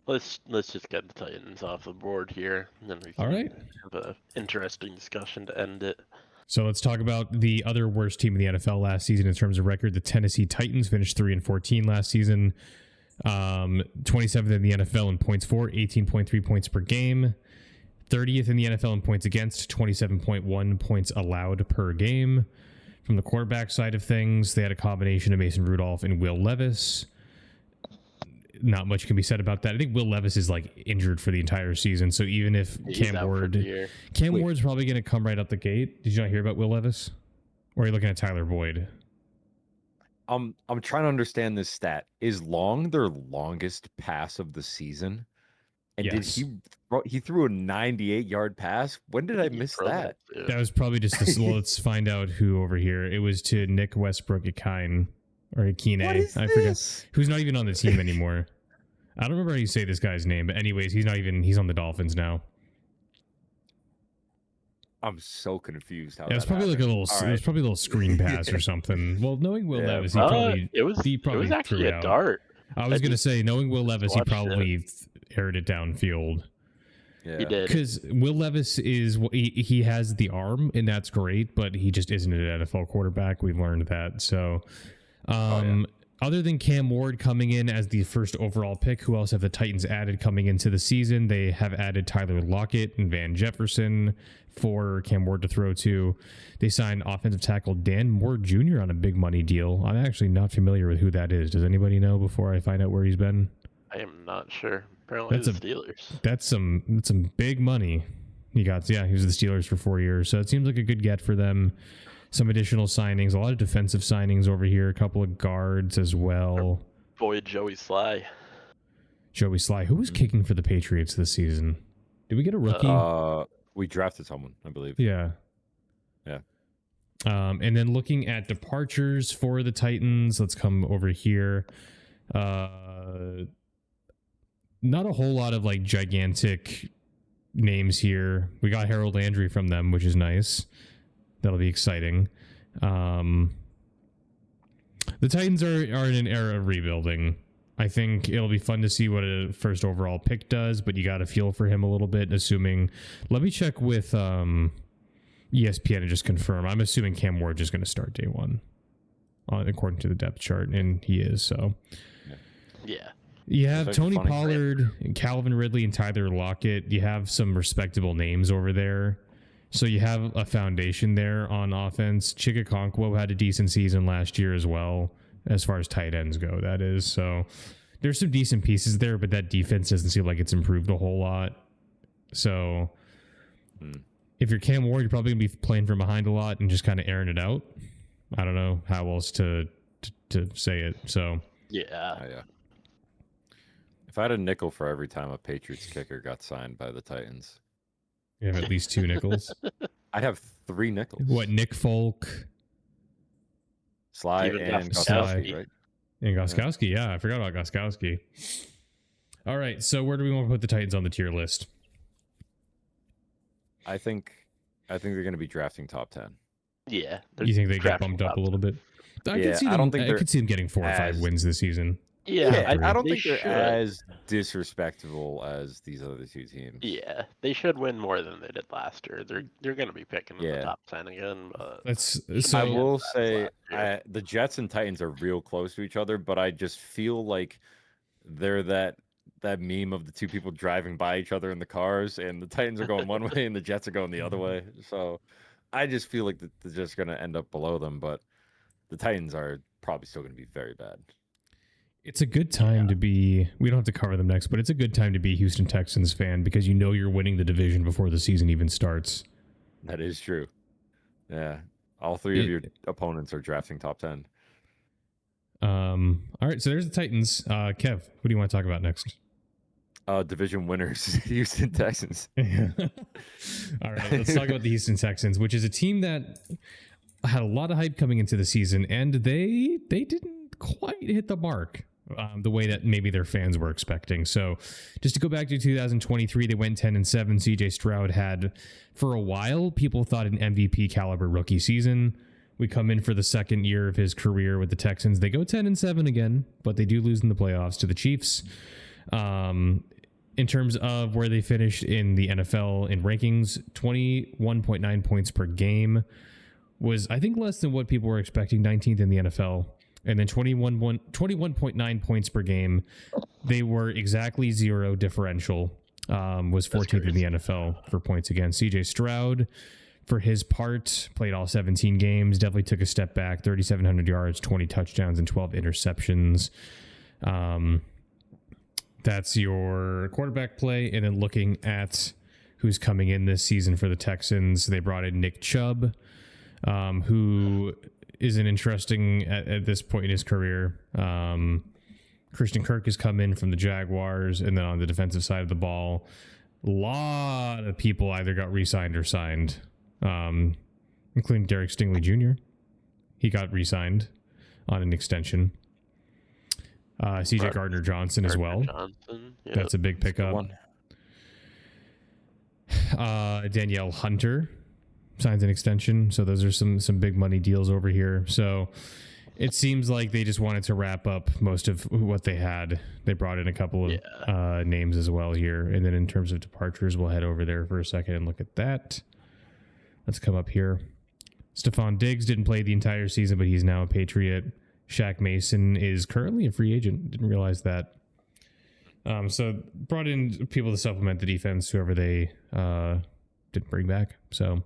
Let's just get the Titans off the board here, and then we All can right. have an interesting discussion to end it. So let's talk about the other worst team in the NFL last season in terms of record. The Tennessee Titans finished 3-14 last season. 27th in the NFL in points for, 18.3 points per game. 30th in the NFL in points against, 27.1 points allowed per game. From the quarterback side of things, they had a combination of Mason Rudolph and Will Levis. Not much can be said about that. I think Will Levis is like injured for the entire season. So even if He's out for the year. Cam Ward's probably going to come right out the gate. Did you not hear about Will Levis? Or are you looking at Tyler Boyd? I'm trying to understand this stat. Is Long their longest pass of the season? And Yes. did he threw a 98-yard pass? When did I miss that? That was probably just this. Well, let's find out who over here. It was to Nick Westbrook at Kine or Akine. I forget. Who's not even on the team anymore. I don't remember how you say this guy's name, but anyways, he's on the Dolphins now. I'm so confused. It was probably like a little. It was probably a little screen pass or something. Well, knowing Will Levis, he it was actually a dart. I was going to say, knowing Will Levis, he probably aired it downfield. Yeah. He did. Because Will Levis he has the arm, and that's great, but he just isn't an NFL quarterback. We've learned that. So, other than Cam Ward coming in as the first overall pick, who else have the Titans added coming into the season? They have added Tyler Lockett and Van Jefferson for Cam Ward to throw to. They signed offensive tackle Dan Moore Jr. on a big money deal. I'm actually not familiar with who that is. Does anybody know before I find out where he's been? I am not sure. Apparently the Steelers. That's some big money he got. Yeah, he was the Steelers for 4 years. So it seems like a good get for them. Some additional signings, a lot of defensive signings over here, a couple of guards as well. Boy, Joey Sly. Joey Sly. Who was kicking for the Patriots this season? Did we get a rookie? We drafted someone, I believe. Yeah. Yeah. And then looking at departures for the Titans, let's come over here. Not a whole lot of like gigantic names here. We got Harold Landry from them, which is nice. That'll be exciting. The Titans are in an era of rebuilding. I think it'll be fun to see what a first overall pick does, but you got to feel for him a little bit, assuming... Let me check with ESPN and just confirm. I'm assuming Cam Ward is going to start day one, according to the depth chart, and he is, so... Yeah. You have Tony Pollard, and Calvin Ridley, and Tyler Lockett. You have some respectable names over there. So you have a foundation there on offense. Chikakonkwo had a decent season last year as well, as far as tight ends go, that is. So there's some decent pieces there, but that defense doesn't seem like it's improved a whole lot. So if you're Cam Ward, you're probably going to be playing from behind a lot and just kind of airing it out. I don't know how else to say it. So yeah. If I had a nickel for every time a Patriots kicker got signed by the Titans... You have at least 2 nickels. I'd have 3 nickels. What, Nick Folk, Sly, and Gostkowski, right? And Gostkowski, yeah. I forgot about Gostkowski. All right, so where do we want to put the Titans on the tier list? I think they're going to be drafting top 10. Yeah. You think they get bumped up a little bit? I could see them getting 4 or 5 wins this season. Yeah, I don't think they're as disrespectable as these other 2 teams. Yeah, they should win more than they did last year. They're going to be picking in the top 10 again. But I will say the Jets and Titans are real close to each other, but I just feel like they're that meme of the 2 people driving by each other in the cars, and the Titans are going one way and the Jets are going the other way. So I just feel like they're just going to end up below them, but the Titans are probably still going to be very bad. It's a good time to be... We don't have to cover them next, but it's a good time to be a Houston Texans fan because you know you're winning the division before the season even starts. That is true. Yeah. All 3 of your opponents are drafting top 10. All right, so there's the Titans. Kev, who do you want to talk about next? Division winners, Houston Texans. All right, let's talk about the Houston Texans, which is a team that had a lot of hype coming into the season, and they didn't quite hit the mark. the way that maybe their fans were expecting. So just to go back to 2023, they went 10-7. CJ Stroud had, for a while, people thought an MVP caliber rookie season. We come in for the second year of his career with the Texans. They go 10-7 again, but they do lose in the playoffs to the Chiefs. In terms of where they finished in the NFL in rankings, 21.9 points per game was, I think, less than what people were expecting, 19th in the NFL. And then 21.9 points per game. They were exactly zero differential, was 14th in the NFL for points against. CJ Stroud, for his part, played all 17 games, definitely took a step back, 3,700 yards, 20 touchdowns, and 12 interceptions. That's your quarterback play. And then looking at who's coming in this season for the Texans, they brought in Nick Chubb, who is an interesting at this point in his career. Christian Kirk has come in from the Jaguars, and then on the defensive side of the ball, a lot of people either got re-signed or signed, including Derek Stingley Jr. He got re-signed on an extension. CJ Gardner-Johnson as well. Johnson, yep. That's a big pickup. Danielle Hunter signs an extension, so those are some big money deals over here. So it seems like they just wanted to wrap up most of what they had. They brought in a couple of names as well here. And then in terms of departures, we'll head over there for a second and look at that. Let's come up here. Stephon Diggs didn't play the entire season, but he's now a Patriot. Shaq Mason is currently a free agent. Didn't realize that. So brought in people to supplement the defense, whoever they didn't bring back. So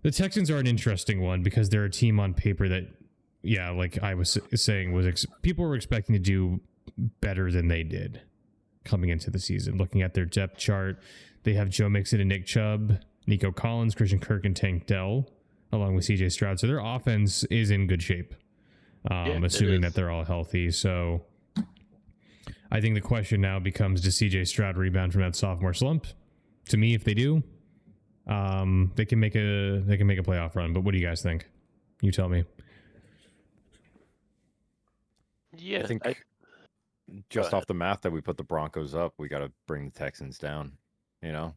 the Texans are an interesting one because they're a team on paper that, yeah, like I was saying, people were expecting to do better than they did coming into the season. Looking at their depth chart, they have Joe Mixon and Nick Chubb, Nico Collins, Christian Kirk, and Tank Dell, along with CJ Stroud. So their offense is in good shape, assuming that they're all healthy. So I think the question now becomes, does CJ Stroud rebound from that sophomore slump? To me, if they do, they can make a playoff run. But what do you guys think? You tell me. Yeah, I think just off the math that we put the Broncos up, we got to bring the Texans down. You know,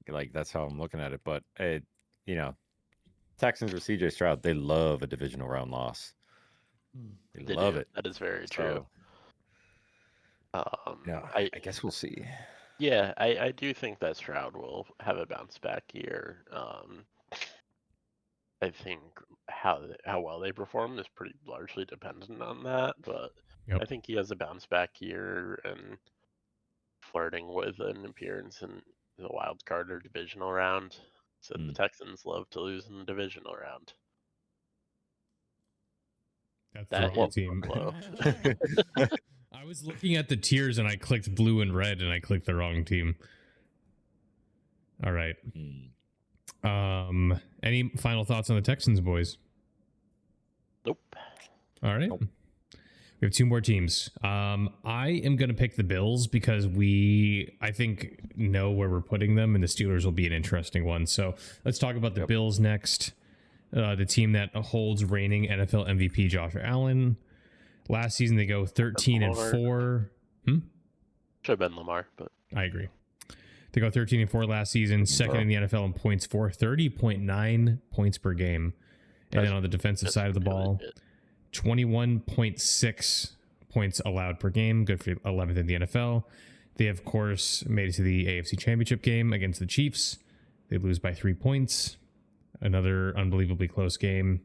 like that's how I'm looking at it. But Texans or CJ Stroud, they love a divisional round loss. They love it. That is very true. Yeah, I guess we'll see. Yeah, I do think that Stroud will have a bounce back year. I think how well they perform is pretty largely dependent on that, but I think he has a bounce back year and flirting with an appearance in the wild card or divisional round. So the Texans love to lose in the divisional round. That's the wrong team. I was looking at the tiers and I clicked blue and red and I clicked the wrong team. All right. Any final thoughts on the Texans, boys? Nope. All right. Nope. We have two more teams. I am going to pick the Bills because I think, know where we're putting them, and the Steelers will be an interesting one. So let's talk about the Bills next. The team that holds reigning NFL MVP Josh Allen. Last season, they go 13-4. Should have been Lamar, but I agree. They go 13-4 last season, second in the NFL in points for 30.9 points per game. And then on the defensive side of the ball, 21.6 points allowed per game, good for 11th in the NFL. They, of course, made it to the AFC Championship game against the Chiefs. They lose by 3 points. Another unbelievably close game.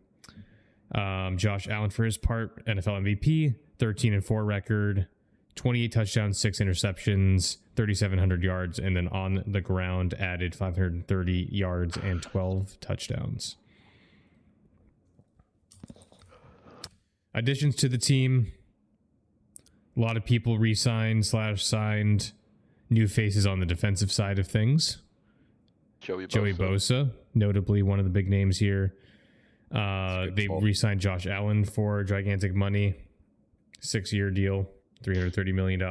Josh Allen, for his part, NFL MVP, 13-4 record, 28 touchdowns, 6 interceptions, 3,700 yards, and then on the ground added 530 yards and 12 touchdowns. Additions to the team, a lot of people re-signed / signed, new faces on the defensive side of things. Joey Bosa, notably one of the big names here. They re-signed Josh Allen for gigantic money, 6-year deal, $330 million.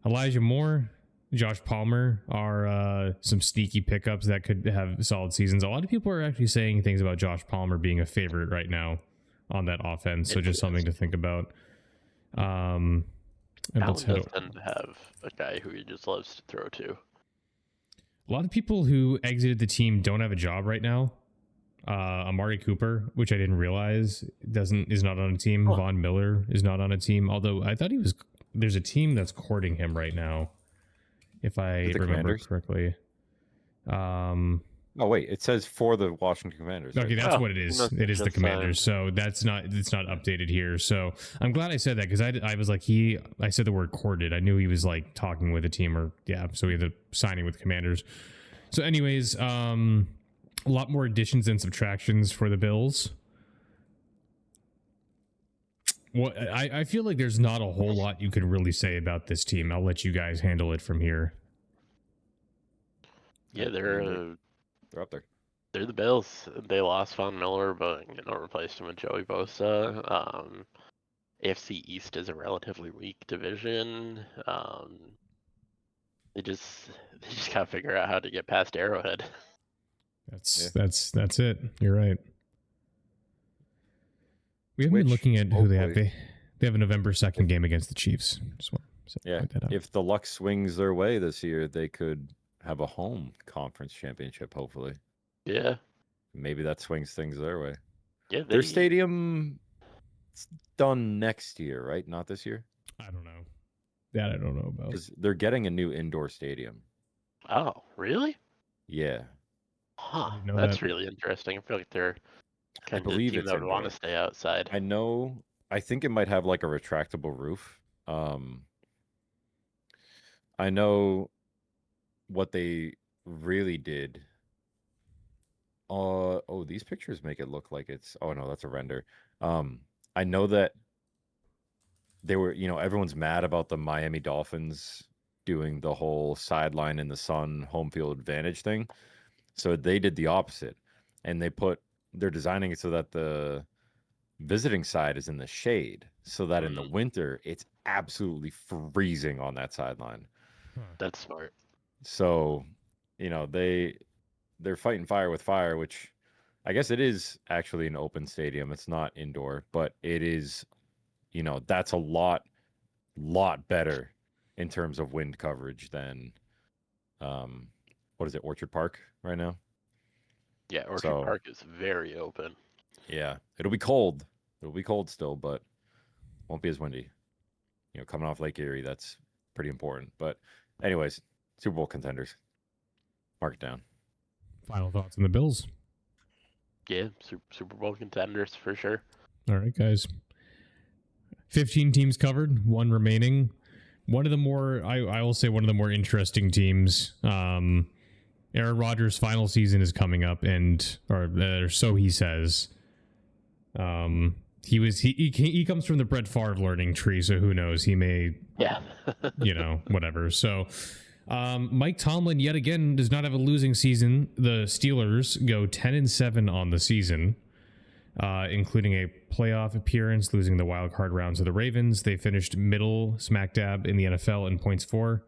Elijah Moore, Josh Palmer are some sneaky pickups that could have solid seasons. A lot of people are actually saying things about Josh Palmer being a favorite right now on that offense. So It just is. something to think about. And let's Allen head does tend to have a guy who he just loves to throw to. A lot of people who exited the team don't have a job right now. Amari Cooper, which I didn't realize is not on a team. Huh. Von Miller is not on a team, although I thought he was. There's a team that's courting him right now, if I remember Commanders? correctly. Oh wait, it says for the Washington Commanders. Okay, Right? that's what it is. must It is the just Commanders. So it's not updated here. So I'm glad I said that, because I was like I said the word courted. I knew he was like talking with a team, or so he ended up signing with Commanders. So anyways, a lot more additions and subtractions for the Bills. Well, I feel like there's not a whole lot you could really say about this team. I'll let you guys handle it from here. Yeah, They're up there. they're the Bills. They lost Von Miller, but replaced him with Joey Bosa. AFC East is a relatively weak division. They just gotta figure out how to get past Arrowhead. That's it. You're right. We haven't been Which, looking at who they have. hopefully- They have a November 2nd game against the Chiefs. Just want to Yeah, point that out. if the luck swings their way this year, they could have a home conference championship. Hopefully, Yeah, maybe that swings things their way. yeah. Their stadium is done next year, right? Not this year, I don't know. That I don't know about. because they're getting a new indoor stadium. Oh, really? Yeah, Huh. didn't know That's that. really interesting. I feel like they're I kind of the believe team it's that would want to indoor. stay outside. I know. I think it might have like a retractable roof. I know what they really did. Oh, these pictures make it look like it's. Oh no, that's a render. I know that they were. Everyone's mad about the Miami Dolphins doing the whole sideline in the sun, home field advantage thing. So they did the opposite, and they're designing it so that the visiting side is in the shade, so that in the winter it's absolutely freezing on that sideline. That's smart. So, they're fighting fire with fire, which I guess it is actually an open stadium. It's not indoor, but it is, that's a lot better in terms of wind coverage than what is it, Orchard Park right now? Yeah, Orchard So- Park is very open. Yeah, it'll be cold. It'll be cold still, but won't be as windy. Coming off Lake Erie, that's pretty important. But anyways, Super Bowl contenders. Mark it down. Final thoughts on the Bills. Yeah, Super Bowl contenders for sure. All right, guys. 15 teams covered, one remaining. One of the more, I will say, one of the more interesting teams. Aaron Rodgers' final season is coming up, or so he says. He comes from the Brett Favre learning tree, so who knows? He may, Yeah. whatever. So, Mike Tomlin yet again does not have a losing season. The Steelers go 10-7 on the season, including a playoff appearance, losing the wild card round to the Ravens. They finished middle smack dab in the NFL in points for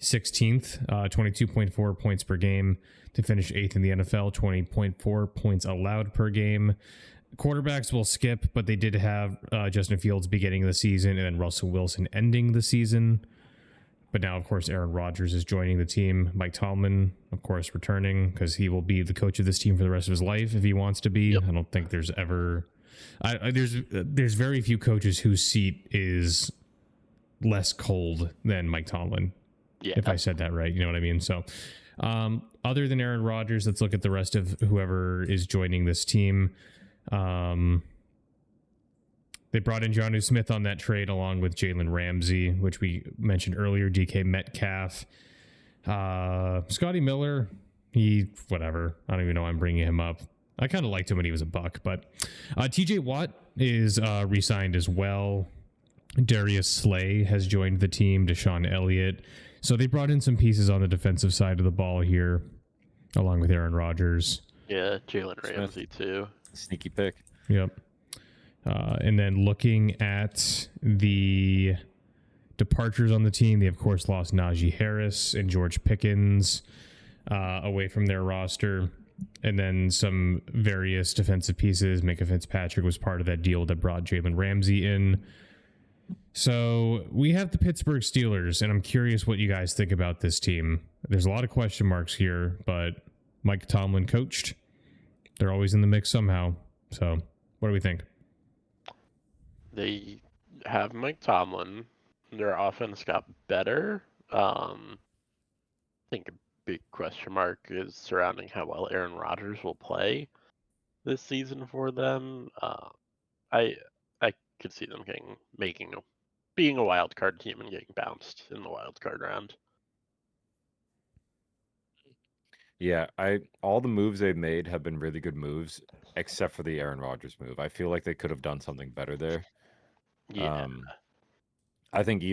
16th, 22.4 points per game to finish 8th in the NFL, 20.4 points allowed per game. Quarterbacks will skip, but they did have Justin Fields beginning of the season and then Russell Wilson ending the season. But now, of course, Aaron Rodgers is joining the team. Mike Tomlin, of course, returning because he will be the coach of this team for the rest of his life if he wants to be. Yep. I don't think there's ever... there's very few coaches whose seat is less cold than Mike Tomlin. Yeah. If I said that right, you know what I mean? So, other than Aaron Rodgers, let's look at the rest of whoever is joining this team. They brought in Jonnu Smith on that trade along with Jalen Ramsey, which we mentioned earlier, DK Metcalf. Scotty Miller, whatever. I don't even know why I'm bringing him up. I kind of liked him when he was a Buck, but TJ Watt is re-signed as well. Darius Slay has joined the team, Deshaun Elliott. So they brought in some pieces on the defensive side of the ball here, along with Aaron Rodgers. Yeah, Jalen Ramsey too. Sneaky pick. Yep. And then looking at the departures on the team, they of course lost Najee Harris and George Pickens away from their roster. and then some various defensive pieces. Minka Fitzpatrick was part of that deal that brought Jalen Ramsey in. So we have the Pittsburgh Steelers, and I'm curious what you guys think about this team. There's a lot of question marks here, but Mike Tomlin coached. They're always in the mix somehow. So what do we think? They have Mike Tomlin. Their offense got better. I think a big question mark is surrounding how well Aaron Rodgers will play this season for them. I could see them being a wild card team and getting bounced in the wild card round. Yeah, all the moves they've made have been really good moves, except for the Aaron Rodgers move. I feel like they could have done something better there. Yeah, I think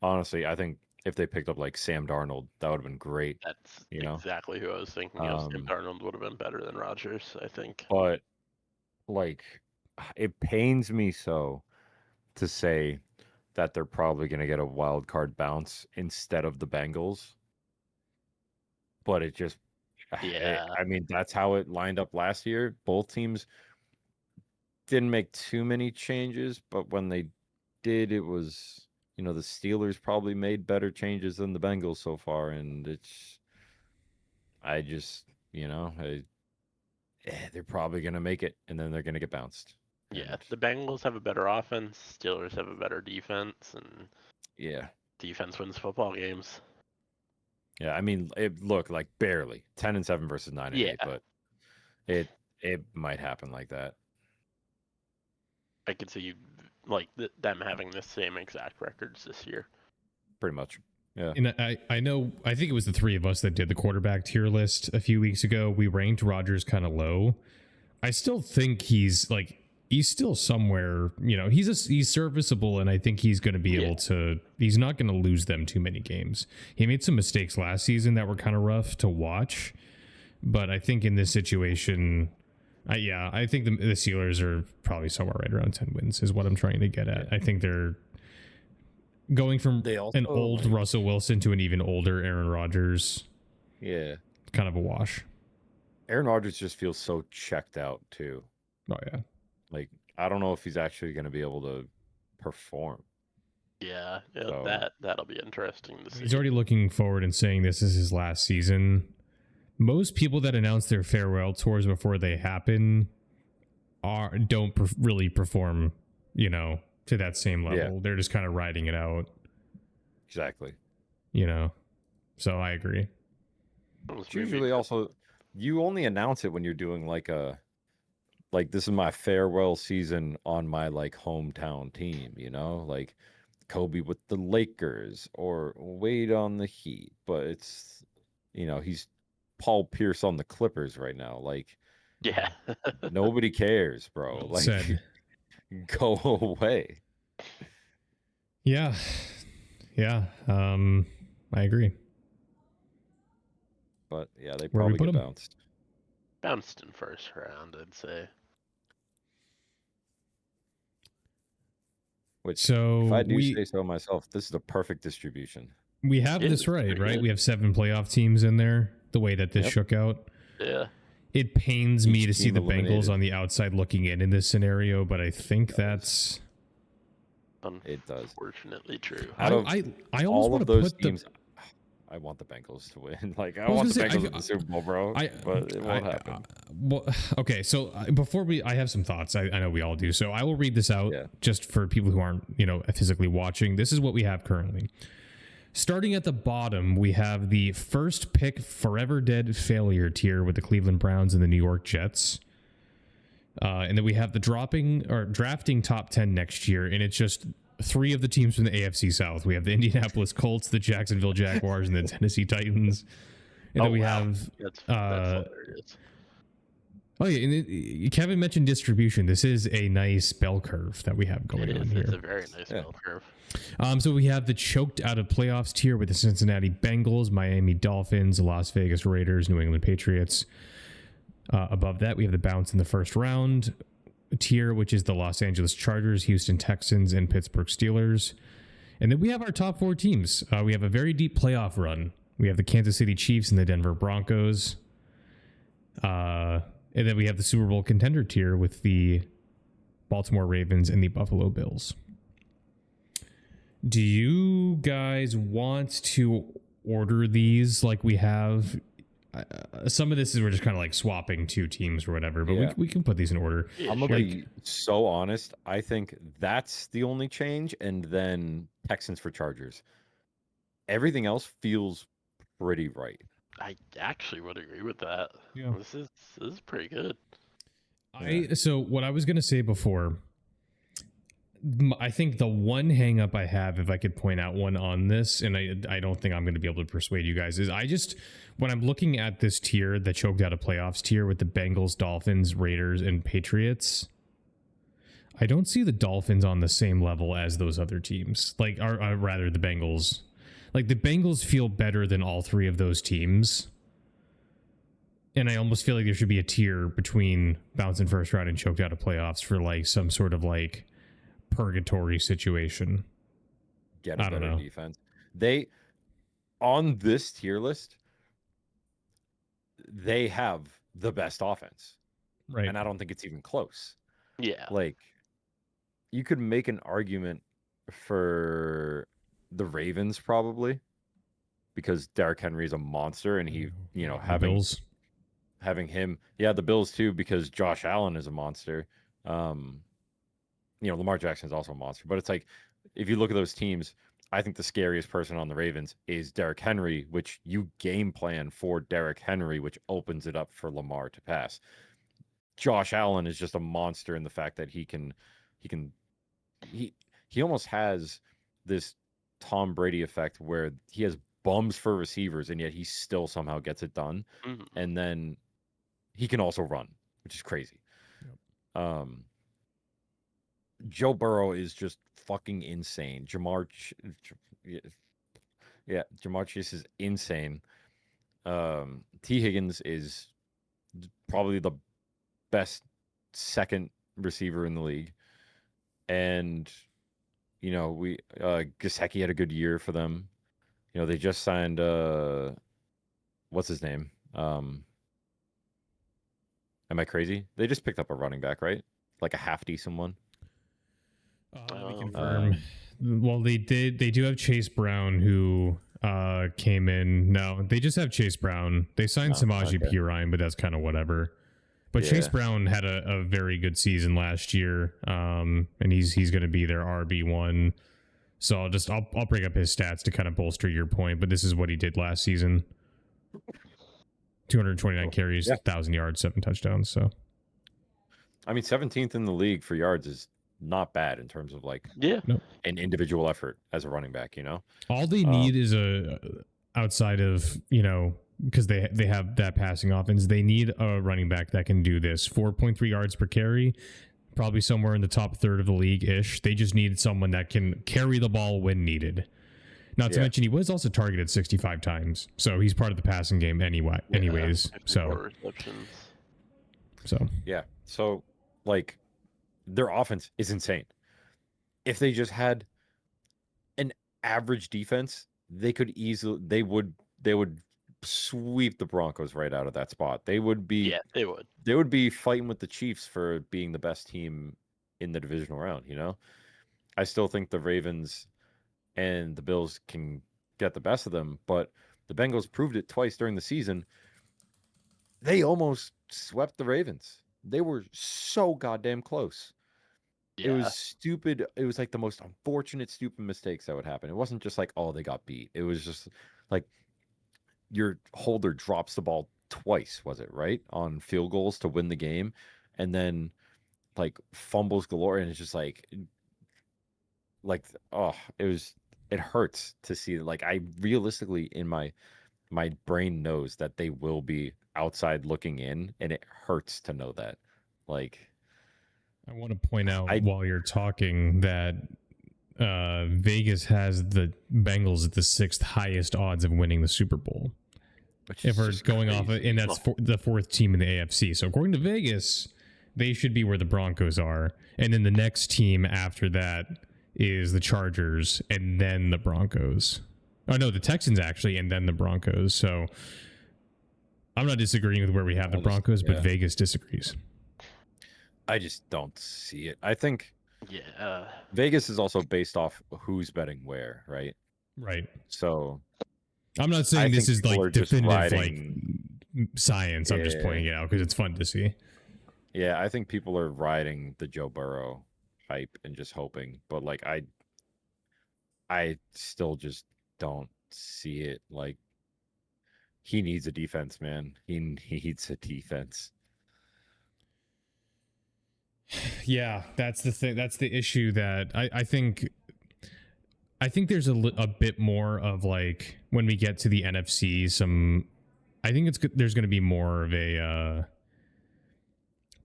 honestly, I think if they picked up like Sam Darnold, that would have been great. that's you know? exactly who I was thinking. Sam Darnold would have been better than Rodgers, I think. But like, it pains me so to say that they're probably going to get a wild card bounce instead of the Bengals. But it just, Yeah. I mean, that's how it lined up last year. Both teams didn't make too many changes, but when they did, it was, the Steelers probably made better changes than the Bengals so far. And they're probably going to make it, and then they're going to get bounced. Yeah, And the Bengals have a better offense. Steelers have a better defense, and yeah. defense wins football games. Yeah, I mean, it looked like barely 10-7 versus 9-8, but it might happen like that. I could see them having the same exact records this year. Pretty much. Yeah. And I think it was the three of us that did the quarterback tier list a few weeks ago. We ranked Rodgers kind of low. I still think he's still somewhere, he's serviceable, and I think he's going to be able to, he's not going to lose them too many games. He made some mistakes last season that were kind of rough to watch, but I think in this situation, I think the Steelers are probably somewhere right around 10 wins is what I'm trying to get at. I think they're going from an old Russell Wilson to an even older Aaron Rodgers. Yeah. Kind of a wash. Aaron Rodgers just feels so checked out too. Oh yeah. Like, I don't know if he's actually going to be able to perform. Yeah, that'll be interesting to see. He's already looking forward and saying this is his last season. Most people that announce their farewell tours before they happen don't really perform, to that same level. Yeah. They're just kind of riding it out. Exactly. So I agree. It's usually also, you only announce it when you're doing like this is my farewell season on my hometown team, like Kobe with the Lakers or Wade on the Heat, but it's, he's Paul Pierce on the Clippers right now. Yeah, nobody cares, bro. Go away. Yeah. I agree. But yeah, they probably get bounced. Bounced in first round, I'd say. Which, if I do say so myself, this is the perfect distribution. We have this right? We have 7 playoff teams in there, the way that this shook out. Yeah. It pains me to see the Bengals on the outside looking in this scenario, but I think that's... It does. Unfortunately true. I almost all want of to those put teams... I want the Bengals to win. I want the Bengals in the Super Bowl, bro. But it won't happen. Okay, so before I have some thoughts. I know we all do. So I will read this out just for people who aren't, physically watching. This is what we have currently. Starting at the bottom, we have the first pick forever dead failure tier with the Cleveland Browns and the New York Jets. And then we have the drafting top 10 next year, and it's just 3 of the teams from the AFC South. We have the Indianapolis Colts, the Jacksonville Jaguars, and the Tennessee Titans. And then we have... That's hilarious. Oh, yeah. And Kevin mentioned distribution. This is a nice bell curve that we have going on here. It's a very nice bell curve. So we have the choked out of playoffs tier with the Cincinnati Bengals, Miami Dolphins, Las Vegas Raiders, New England Patriots. Above that, we have the bounce in the first round tier, which is the Los Angeles Chargers, Houston Texans, and Pittsburgh Steelers. And then we have our top 4 teams. We have a very deep playoff run. We have the Kansas City Chiefs and the Denver Broncos. And then we have the Super Bowl contender tier with the Baltimore Ravens and the Buffalo Bills. Do you guys want to order these like we have? Some of this is we're just kind of like swapping two teams or whatever, but we can put these in order. Yeah, I'm sure. gonna be so honest. I think that's the only change, and then Texans for Chargers. Everything else feels pretty right. I actually would agree with that. Yeah. This is pretty good. So what I was gonna say before, I think the one hang up I have, if I could point out one on this, and I don't think I'm going to be able to persuade you guys, is when I'm looking at this tier, the choked out of playoffs tier with the Bengals, Dolphins, Raiders, and Patriots, I don't see the Dolphins on the same level as those other teams. Like, or rather, the Bengals. Like, the Bengals feel better than all three of those teams. And I almost feel like there should be a tier between bouncing first round and choked out of playoffs for like some sort of like purgatory situation. Get a better defense. They, on this tier list, they have the best offense. Right. And I don't think it's even close. Yeah. Like, you could make an argument for the Ravens probably because Derrick Henry is a monster and he, having him, the Bills too, because Josh Allen is a monster. Lamar Jackson is also a monster, but it's like, if you look at those teams, I think the scariest person on the Ravens is Derrick Henry, which you game plan for Derrick Henry, which opens it up for Lamar to pass. Josh Allen is just a monster in the fact that he almost has this Tom Brady effect where he has bums for receivers and yet he still somehow gets it done. Mm-hmm. And then he can also run, which is crazy. Yep. Joe Burrow is just fucking insane. Jamar Chase is insane. T. Higgins is probably the best second receiver in the league. And, Gesicki had a good year for them. They just signed, what's his name? Am I crazy? They just picked up a running back, right? Like a half decent one. Let me confirm. Well, they do have Chase Brown who came in. No, they just have Chase Brown. They signed Samaje Perine, but that's kind of whatever. But Chase Brown had a very good season last year, and he's going to be their RB1. So I'll bring up his stats to kind of bolster your point. But this is what he did last season: 229 carries, 1,000 yards, 7 touchdowns. So, I mean, 17th in the league for yards is not bad in terms of like an individual effort as a running back. All they need is outside of because they have that passing offense, they need a running back that can do this. 4.3 yards per carry, probably somewhere in the top third of the league-ish. They just need someone that can carry the ball when needed. Not to mention he was also targeted 65 times, so he's part of the passing game anyways. So like their offense is insane. If they just had an average defense, they would sweep the Broncos right out of that spot. They would be fighting with the Chiefs for being the best team in the divisional round. I still think the Ravens and the Bills can get the best of them, but the Bengals proved it twice during the season. They almost swept the Ravens. They were so goddamn close. It was stupid. It was like the most unfortunate, stupid mistakes that would happen. It wasn't just like, oh, they got beat. It was just like your holder drops the ball twice, was it, right? On field goals to win the game. And then like fumbles galore. And it's just like, it hurts to see. Like, I realistically in my brain knows that they will be outside looking in, and it hurts to know that. Like, I want to point out while you're talking that Vegas has the Bengals at the 6th highest odds of winning the Super Bowl. If we're going off of, and that's the 4th team in the AFC. So according to Vegas, they should be where the Broncos are. And then the next team after that is the Chargers and then the Broncos. Oh, no, the Texans actually, and then the Broncos. So I'm not disagreeing with where we have the Broncos, but Vegas disagrees. I just don't see it. I think Yeah. Vegas is also based off who's betting where, right? Right. So I'm not saying this is like definitive like science. I'm just pointing it out because it's fun to see. Yeah, I think people are riding the Joe Burrow hype and just hoping, but like I still just don't see it. Like he needs a defense, man. He needs a defense. Yeah, that's the thing. That's the issue that I think there's a bit more of like when we get to the NFC. I think there's going to be more of a.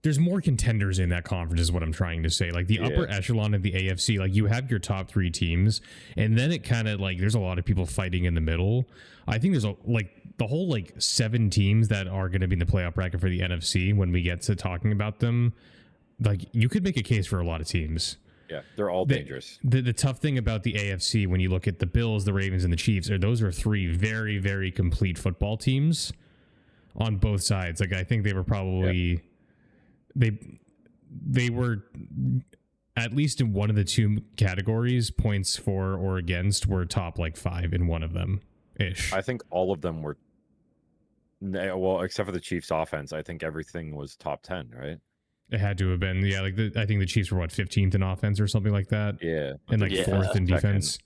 There's more contenders in that conference, is what I'm trying to say. Like the upper echelon of the AFC, like you have your top 3 teams, and then it kind of like there's a lot of people fighting in the middle. I think there's the whole like 7 teams that are going to be in the playoff bracket for the NFC when we get to talking about them. Like you could make a case for a lot of teams. Yeah, they're all dangerous. The tough thing about the AFC, when you look at the Bills, the Ravens, and the Chiefs, those are 3 very, very complete football teams on both sides. Like I think they were probably they were at least in one of the 2 categories, points for or against, were top like 5 in one of them ish. I think all of them were. Well, except for the Chiefs' offense, I think everything was top 10, right? It had to have been, yeah. Like I think the Chiefs were 15th in offense or something like that. Yeah, and like 4th in defense.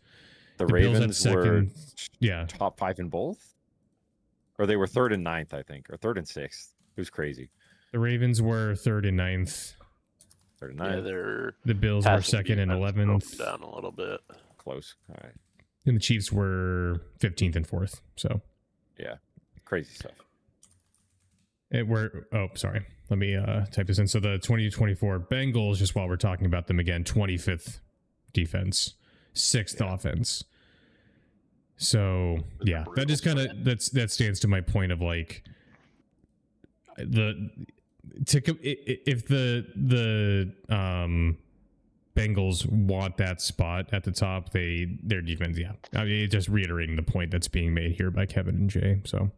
The Ravens were top 5 in both, or they were 3rd and 9th, I think, or 3rd and 6th. It was crazy. The Ravens were 3rd and 9th. 3rd and 9th. Yeah, the Bills were 2nd and 11th. Down a little bit. Close. All right. And the Chiefs were 15th and 4th. So yeah, crazy stuff. Sorry. Let me type this in. So the 2024 Bengals, just while we're talking about them again, 25th defense, 6th offense. So yeah, that just kind of that stands to my point of like if the Bengals want that spot at the top, their defense, yeah. I mean, just reiterating the point that's being made here by Kevin and Jay. So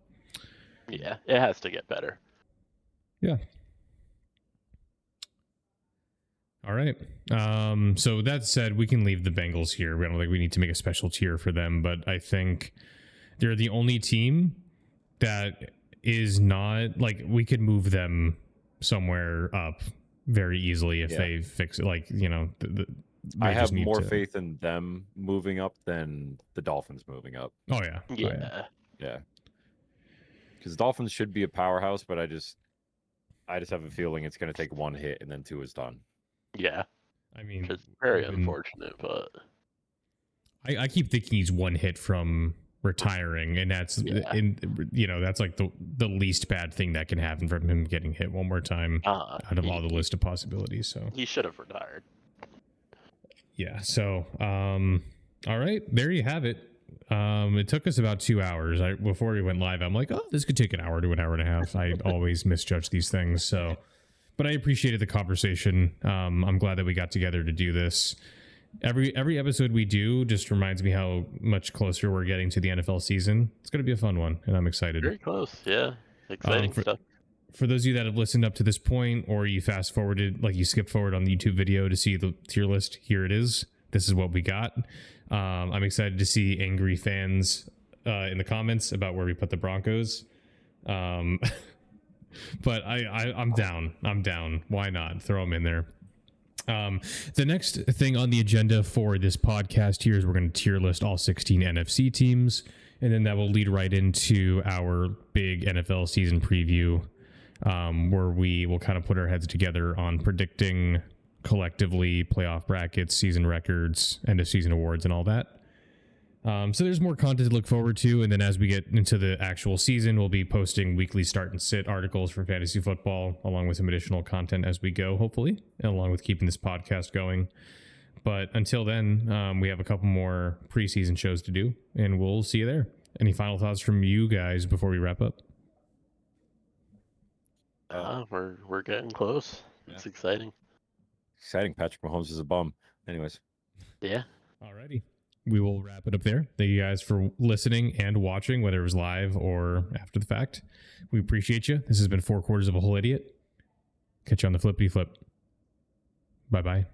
yeah, it has to get better. Yeah. All right. So that said, we can leave the Bengals here. I don't think we need to make a special tier for them, but I think they're the only team that is not like we could move them somewhere up very easily if they fix it. Like, you know, I have more faith in them moving up than the Dolphins moving up. Oh yeah. Yeah. Because Dolphins should be a powerhouse, but I just have a feeling it's going to take 1 hit and then 2 is done. Yeah. I mean, it's very unfortunate, but I keep thinking he's 1 hit from retiring, and that's that's like the least bad thing that can happen from him getting hit one more time out of all the list of possibilities. So he should have retired. Yeah. So all right, there you have it. It took us about 2 hours. Before we went live, I'm like, oh, this could take an hour to an hour and a half. I always misjudge these things. So, but I appreciated the conversation. I'm glad that we got together to do this. Every episode we do just reminds me how much closer we're getting to the NFL season. It's going to be a fun one, and I'm excited. Very close. Yeah. Exciting stuff. For those of you that have listened up to this point, or you fast forwarded, like you skipped forward on the YouTube video to see the tier list, here it is. This is what we got. I'm excited to see angry fans in the comments about where we put the Broncos. But I'm down. I'm down. Why not? Throw them in there. The next thing on the agenda for this podcast here is we're going to tier list all 16 NFC teams, and then that will lead right into our big NFL season preview, where we will kind of put our heads together on predicting collectively playoff brackets, season records, end of season awards, and all that. So there's more content to look forward to, and then as we get into the actual season, we'll be posting weekly start and sit articles for fantasy football, along with some additional content as we go, hopefully, and along with keeping this podcast going. But until then, we have a couple more preseason shows to do, and we'll see you there. Any final thoughts from you guys before we wrap up? We're getting close. It's exciting. Exciting. Patrick Mahomes is a bum. Anyways. Yeah. Alrighty. we will wrap it up there. Thank you guys for listening and watching, whether it was live or after the fact. We appreciate you. This has been 4 Quarters of a Whole Idiot. Catch you on the flippity flip. Bye-bye.